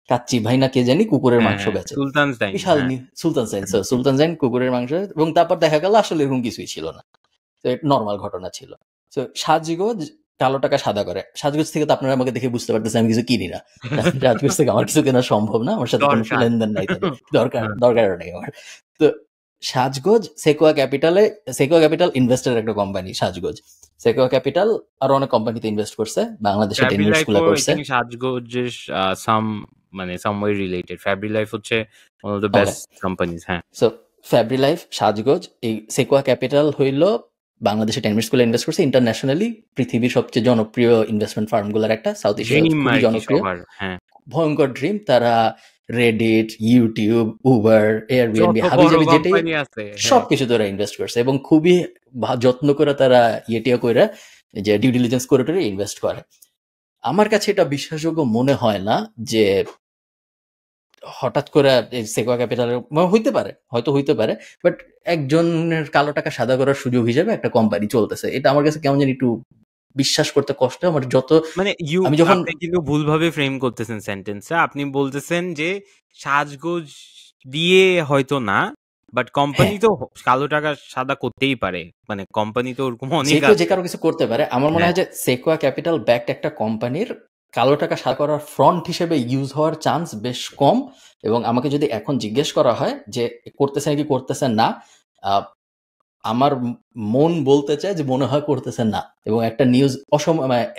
Speaker 1: কাচ্চি ভাই না কে জানি কুকুরের মাংস বেচে, বিশাল সুলতান জাইন কুকুরের মাংস, এবং তারপর দেখা গেল আসলে এরকম কিছুই ছিল না, তো নর্মাল ঘটনা ছিল। তো সাজগোজ কালো টাকা সাদা করে, সাজগোজ থেকে তো আপনারা আমাকে দেখে বুঝতে পারতেছেন আমি কিছু কিনি না, সাজগোজ থেকে আমার কিছু কেনা সম্ভব না, আমার সাথে কোনো লেনদেন নাই, দরকার নেই আমার। তো সাজগোজ সেকোয়া ক্যাপিটাল ইনভেস্টের একটা কোম্পানি সাজগোজ, সেকোয়া ক্যাপিটাল আরো অনেক কোম্পানিতে ইনভেস্ট করছে, বাংলাদেশে 10 years খোলা করছে।
Speaker 2: সাজগোজের মানে সামওয়ে রিলেটেড, ফ্যাব্রিলাইফ হচ্ছে one of the best companies। হ্যাঁ, সো
Speaker 1: ফ্যাব্রিলাইফ, সাজগোজ, এই সেকোয়া ক্যাপিটাল হইলো বাংলাদেশে 10 years ইনভেস্ট করছে, ইন্টারন্যাশনালি পৃথিবীর সবচেয়ে জনপ্রিয় ইনভেস্টমেন্ট ফার্মগুলোর একটা, সাউথ এশিয়ার খুবই জনপ্রিয়, ভয়ঙ্কর ড্রিম। তারা রেডিট, ইউটিউব, উবার, এয়ারবিএনবি, হাবিজাবি যেটাই সবকিছু তারা ইনভেস্ট করছে, এবং খুবই যত্ন করে তারা ইয়েটিয়া করে যে ডিউ ডিলিজেন্স করে ইনভেস্ট করে। আমার কাছে এটা বিশ্বাসযোগ্য মনে হয় না যে হঠাৎ করে সেকোয়া ক্যাপিটাল হয়তো হইতে পারে, বাট একজনের কালো টাকা সাদা করার সুযোগ হিসেবে একটা কোম্পানি চলতেছে, এটা আমার কাছে কেমন জানি একটু বিশ্বাস করতে কষ্ট। আমার যত
Speaker 2: মানে আমি যখন আপনি কিন্তু ভুলভাবে ফ্রেম করতেছেন সেন্টেন্সটা, আপনি বলতেছেন যে সাজগোজ দিয়ে হয়তো না, বাট কোম্পানি তো কালো টাকা সাদা করতেই পারে, মানে কোম্পানি তো ওরকম অনেক আছে,
Speaker 1: যে কারো কিছু করতে পারে। আমার মনে হয় যে সেকোয়া ক্যাপিটাল ব্যাকড একটা কোম্পানির কালো টাকা সাদা করার ফ্রন্ট হিসেবে ইউজ হওয়ার চান্স বেশ কম, এবং আমাকে যদি এখন জিজ্ঞেস করা হয় যে করতেছে নাকি করতেছে না, আমার মন বলতে চায় যে মনে হয় করতেছে না, এবং একটা নিউজ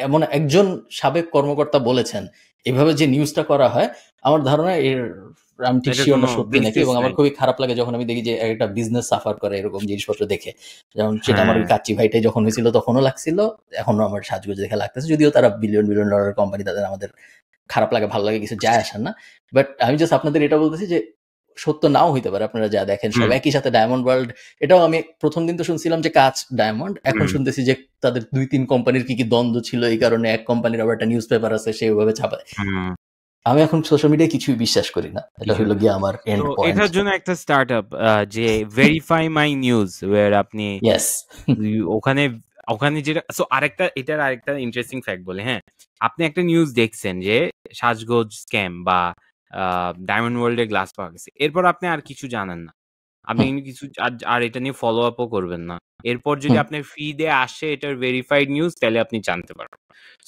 Speaker 1: এমন একজন সাবেক কর্মকর্তা বলেছেন এভাবে যে নিউজটা করা হয়, আমার ধারণা এর আমি ঠিক শিওর না সত্যি নাকি, এবং আমার খুবই খারাপ লাগে যখন আমি দেখি যে একটা বিজনেস সাফার করে এরকম জিনিসপত্র দেখে, যেমন সেটা আমার ওই কাচ্চি ভাইটাই যখন হয়েছিল তখনও লাগছিল, এখনো আমার সাজগোজ দেখে লাগতেছে, যদিও তারা বিলিয়ন ডলারের কোম্পানি, তাদের আমাদের খারাপ লাগে ভালো লাগে কিছু যায় আসে না, বাট আমি জাস্ট আপনাদের এটা বলতেছি যে সত্য নাও হইতে পারে, আপনারা যা দেখেন সব একই সাথে। ডায়মন্ড ওয়ার্ল্ড, এটাও আমি প্রথম দিন তো শুনছিলাম যে কাচ ডায়মন্ড, এখন শুনতেছি যে তাদের 2-3 কোম্পানির কি দ্বন্দ্ব ছিল, এই কারণে এক কোম্পানির আবার একটা নিউজ পেপার আছে সে ওইভাবে ছাপায়। আমি এখন সোশ্যাল মিডিয়ায় কিছুই বিশ্বাস করি না, এটা হলো গিয়ে আমার এন্ড পয়েন্ট।
Speaker 2: এটার জন্য একটা স্টার্টআপ যে ভেরিফাই মাই নিউজ, ওয়্যার আপনি ওখানে যেটা, সো এটার আরেকটা ইন্টারেস্টিং ফ্যাক্ট বলে, হ্যাঁ, আপনি একটা নিউজ দেখছেন যে সাজগোজ স্ক্যাম বা ডায়মন্ড ওয়ার্ল্ড এর গ্লাস পাওয়া গেছে, এরপর আপনি আর কিছু জানেন না, আপনি কিছু আর এটা নিয়ে ফলো আপও করবেন না, এরপর যদি আপনার ফিডে আসে এটার ভেরিফাইড নিউজ, তাহলে আপনি জানতে পারবেন।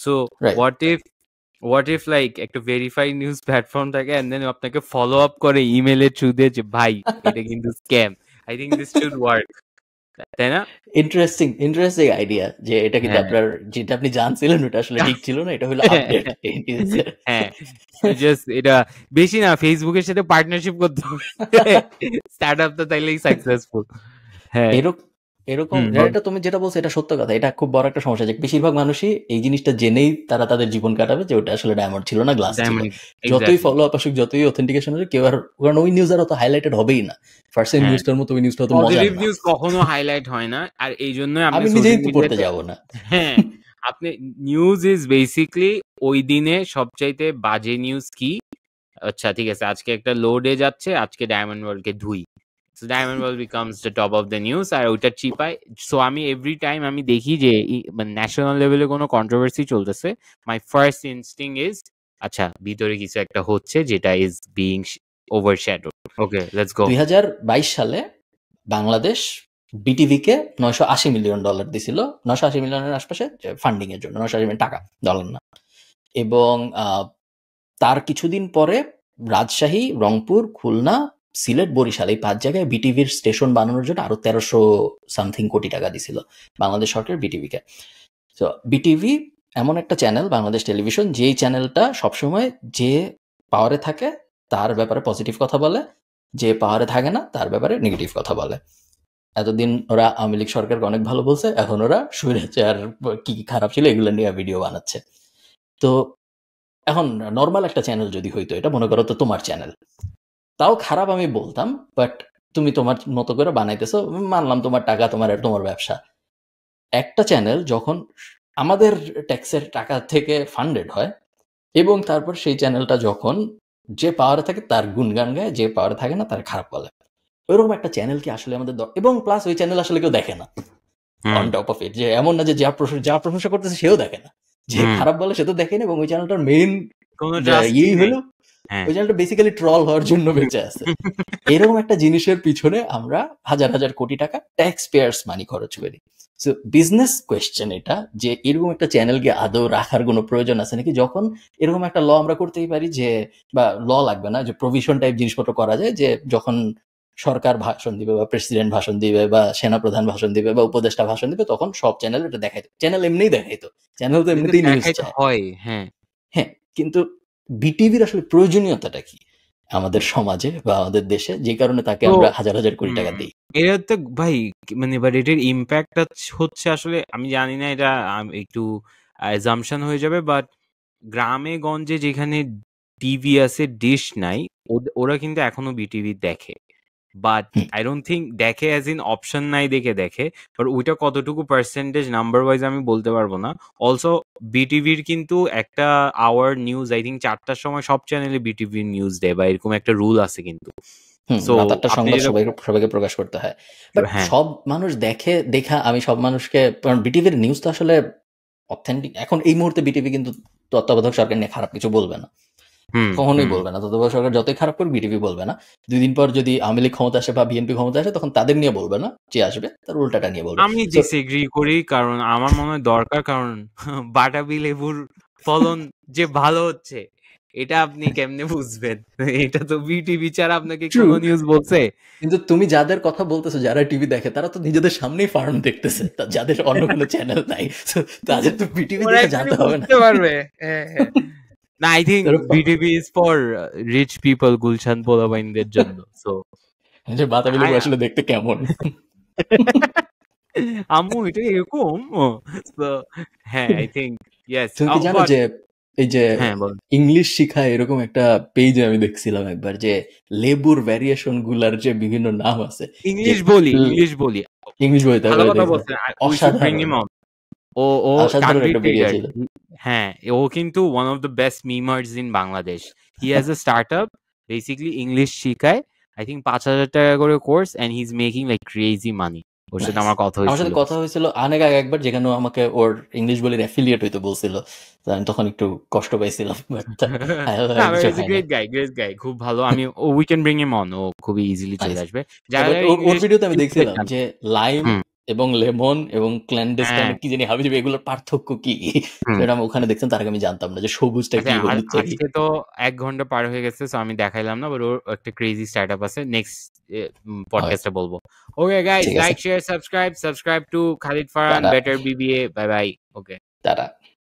Speaker 2: সো হোয়াট ইফ লাইক একটা ভেরিফাইড নিউজ প্ল্যাটফর্ম থাকে এন্ড দেন আপনাকে ফলো আপ করে ইমেলের থ্রু দিয়ে যে ভাই এটা কিন্তু scam, I think this should work, তাই না?
Speaker 1: ইন্টারেস্টিং আইডিয়া যে এটা কিন্তু আপনার যেটা আপনি জানছিলেন ওটা আসলে ঠিক ছিল না, এটা হলো আপডেট।
Speaker 2: হ্যাঁ, জাস্ট এটা বেশি না, ফেসবুকের সাথে পার্টনারশিপ করতে হবে, স্টার্টআপ তো তাইলেই সাকসেসফুল। হ্যাঁ,
Speaker 1: এরকম এটা তুমি যেটা বলছো এটা সত্য কথা, এটা খুব বড় একটা সমস্যা যে বেশিরভাগ মানুষই এই জিনিসটা জেনেই তারা তাদের জীবন কাটাবে যে ওটা আসলে ডায়মন্ড ছিল না, গ্লাস ছিল। যতই ফলো আপ আসুক, যতই অথেন্টিকেশন আসুক, কেউ আর, কারণ ওই নিউজ আর অত হাইলাইটেড হবেই না, ফার্স্ট নিউজটার মতো ওই নিউজটা তো মজা না,
Speaker 2: পজিটিভ নিউজ কখনো হাইলাইট হয় না, আর এই জন্য
Speaker 1: আমি নিজেই তো পড়তে যাব না।
Speaker 2: হ্যাঁ, আপনি নিউজ ইজ বেসিক্যালি ওই দিনে সবচাইতে বাজে নিউজ কি, আচ্ছা ঠিক আছে আজকে একটা লো ডে যাচ্ছে, আজকে ডায়মন্ড ওয়ার্ল্ড কে ধুই, So Diamond Ball becomes the top of the news আর ওইটা চিপায়। সো আমি এভরি টাইম আমি দেখি যে মানে ন্যাশনাল লেভেলে কোনো কন্ট্রোভার্সি চলতেছে, মাই ফার্স্ট ইনস্টিং ইজ আচ্ছা ভিতরে কিছু একটা হচ্ছে যেটা is being overshadow. Okay let's go.
Speaker 1: 2022 সালে বাংলাদেশ বিটিভিকে $980 মিলিয়ন দিছিল, 980 মিলিয়নের আশপাশে ফান্ডিং এর জন্য, 980 মিলিয়ন টাকা, ডলার না। এবং তার কিছুদিন পরে রাজশাহী, রংপুর, খুলনা, সিলেট, বরিশাল এই 5 জায়গায় বিটিভির স্টেশন বানানোর জন্য আরো 1300 সামথিং কোটি টাকা দিছিল বাংলাদেশ সরকার বিটিভিকে। তো বিটিভি এমন একটা চ্যানেল, বাংলাদেশ টেলিভিশন, যেই চ্যানেলটা সবসময় যে পাওয়ারে থাকে তার ব্যাপারে পজিটিভ কথা বলে, যে পাওয়ারে থাকে না তার ব্যাপারে নেগেটিভ কথা বলে। এতদিন ওরা আওয়ামী লীগ সরকারকে অনেক ভালো বলছে, এখন ওরা স্বৈরাচার কি কি খারাপ ছিল এগুলো নিয়ে ভিডিও বানাচ্ছে। তো এখন নর্মাল একটা চ্যানেল যদি হইতো, এটা মনে করো তো তোমার চ্যানেল, তাও খারাপ আমি বলতাম, বাট তুমি তোমার মতো করে বানাইতেছো, মানলাম তোমার টাকা, তোমার ব্যবসা। একটা চ্যানেল যখন আমাদের ট্যাক্সের টাকা থেকে ফান্ডেড হয় এবং তারপর সেই চ্যানেলটা যখন যে পাওয়ারে থাকে তার গুণগান গায়, যে পাওয়ারে থাকে না তার খারাপ বলে, ওইরকম একটা চ্যানেল কি আসলে আমাদের এবং প্লাস ওই চ্যানেল আসলে কেউ দেখে না অন টপ অফ ইট, যে এমন না যে যা প্রশংসা করতেছে সেও দেখে না, যে খারাপ বলে সে তো দেখে না, এবং ওই চ্যানেলটার মেইন ইয়েই হলো ওই চ্যানেলটা বেসিক্যালি ট্রল হওয়ার জন্য বেঁচে আছে। এরকম একটা জিনিসের পিছনে আমরা হাজার হাজার কোটি টাকা ট্যাক্স পেয়ার্স মানি খরচ করি। সো বিজনেস কোয়েশ্চেন এটা, যে এরকম একটা চ্যানেলকে আদৌ রাখার কোনো প্রয়োজন আছে নাকি, যখন এরকম একটা ল আমরা করতেই পারি, যে বা ল লাগবে না, যে প্রভিশন টাইপ জিনিসপত্র করা যায়, যে যখন সরকার ভাষণ দিবে বা প্রেসিডেন্ট ভাষণ দিবে বা সেনাপ্রধান ভাষণ দিবে বা উপদেষ্টা ভাষণ দিবে, তখন সব চ্যানেল এটা দেখাইতো। চ্যানেল এমনিই দেখাইতো, চ্যানেল তো এমনিতেই নিউজ চায়।
Speaker 2: হ্যাঁ,
Speaker 1: কিন্তু বিটিভির আসলে প্রয়োজনীয়তাটা কি আমাদের সমাজে বা আমাদের দেশে, যে কারণে তাকে আমরা হাজার হাজার কোটি টাকা দিই?
Speaker 2: এটা তো ভাই মানে বাট এটার ইম্প্যাক্ট হচ্ছে আসলে আমি জানি না, এটা একটু অ্যাজাম্পশন হয়ে যাবে, বাট গ্রামে গঞ্জে যেখানে টিভি আছে, ডিশ নাই, ওরা কিন্তু এখনো বিটিভি দেখে, বাট আই ডোন্ট থিঙ্ক দেখে অ্যাজ ইন অপশন নাই দেখে, বাট ওইটা কতটুকু পার্সেন্টেজ নাম্বার ওয়াইজ আমি বলতে পারবো না। অলসো বিটিভির কিন্তু একটা আওয়ার নিউজ আই থিঙ্ক 4টার সময় সব চ্যানেলে বিটিভি নিউজ দেয়, বা এরকম একটা রুল আছে কিন্তু।
Speaker 1: সবাইকে প্রকাশ করতে হয়, বাট সব মানুষ দেখা আমি সব মানুষকে, কারণ বিটিভির নিউজ তো আসলে অথেন্টিক। এখন এই মুহূর্তে বিটিভি কিন্তু তত্ত্বাবধায়ক সরকার নিয়ে খারাপ কিছু বলবে না, কখনোই বলবে না। তত্ত্বাবধায়ক সরকার যতই খারাপ করবে বিটিভি বলবে না। 2 দিন পর যদি আওয়ামী লীগ ক্ষমতা আসে বা বিএনপি ক্ষমতা আসে, তখন তাদের নিয়ে বলবে না, যে আসবে তার উল্টাটা নিয়ে বলবে।
Speaker 2: আমি ডিসএগ্রি করি, কারণ আমার মনে হয় দরকার, কারণ বাটাবি লেবুর ফলন যে ভালো হচ্ছে এটা আপনি কেমনে বুঝবেন? এটা তো বিটিভি ছাড়া আপনাকে কোনো নিউজ বলছে?
Speaker 1: কিন্তু তুমি যাদের কথা বলতেছো, যারা টিভি দেখে, তারা তো নিজেদের সামনেই ফার্ম দেখতেছে, যাদের অন্য কোনো চ্যানেল নাই, তাদের তো বিটিভি দেখে জানতে হবে না।
Speaker 2: পারবে না, I think BTV is for rich people, Gulshan পোলাপাইনদের জন্য। সো
Speaker 1: যে বাতাবি লেবু আসলে দেখতে কেমন,
Speaker 2: আম্মু এটা এরকম। হ্যাঁ, আই থিঙ্ক ইয়েস।
Speaker 1: তুমি কি জানো যে এই যে ইংলিশ শিখায় এরকম একটা পেজে আমি দেখছিলাম একবার, যে লেবুর ভ্যারিয়েশন গুলার যে বিভিন্ন নাম আছে,
Speaker 2: ইংলিশ বলি
Speaker 1: ভালো কথা বলছেন, অসাধারণ একটা ভিডিও ছিল।
Speaker 2: হ্যাঁ, ও কিন্তু one of the best memers in Bangladesh. He has a startup, basically English শিখায়, আই থিঙ্ক 5,000 টাকা করে course, and he is making like crazy money. ওর সাথে আমার কথা
Speaker 1: হয়েছিল অনেক আগে একবার, যেখানে আমাকে ওর ইংলিশ বলির অ্যাফিলিয়েট হইতে বলছিল, আমি তখন একটু কষ্ট পাইছিলাম।
Speaker 2: গ্রেট গাই, খুব ভালো। আমি we can bring him on, ও খুবই ইজিলি চলে আসবে।
Speaker 1: ওর ভিডিওতে আমি দেখছিলাম যে লাইম এবং লেমন এবং ক্ল্যান্ডেস্টাইন কি জানি হাবিজাবি, এগুলোর পার্থক্য কি, সেটা আমি ওখানে দেখতাম, তার আগে আমি জানতাম না যে সবুজটা কি।
Speaker 2: আজকে তো 1 ঘন্টা পার হয়ে গেছে, সো আমি দেখাইলাম না, বাট ওর একটা ক্রেজি স্টার্টআপ আছে, নেক্সট পডকাস্টে বলবো। Okay guys, like share subscribe to Khalid Farhan better BBA. Bye bye. Okay,
Speaker 1: tata.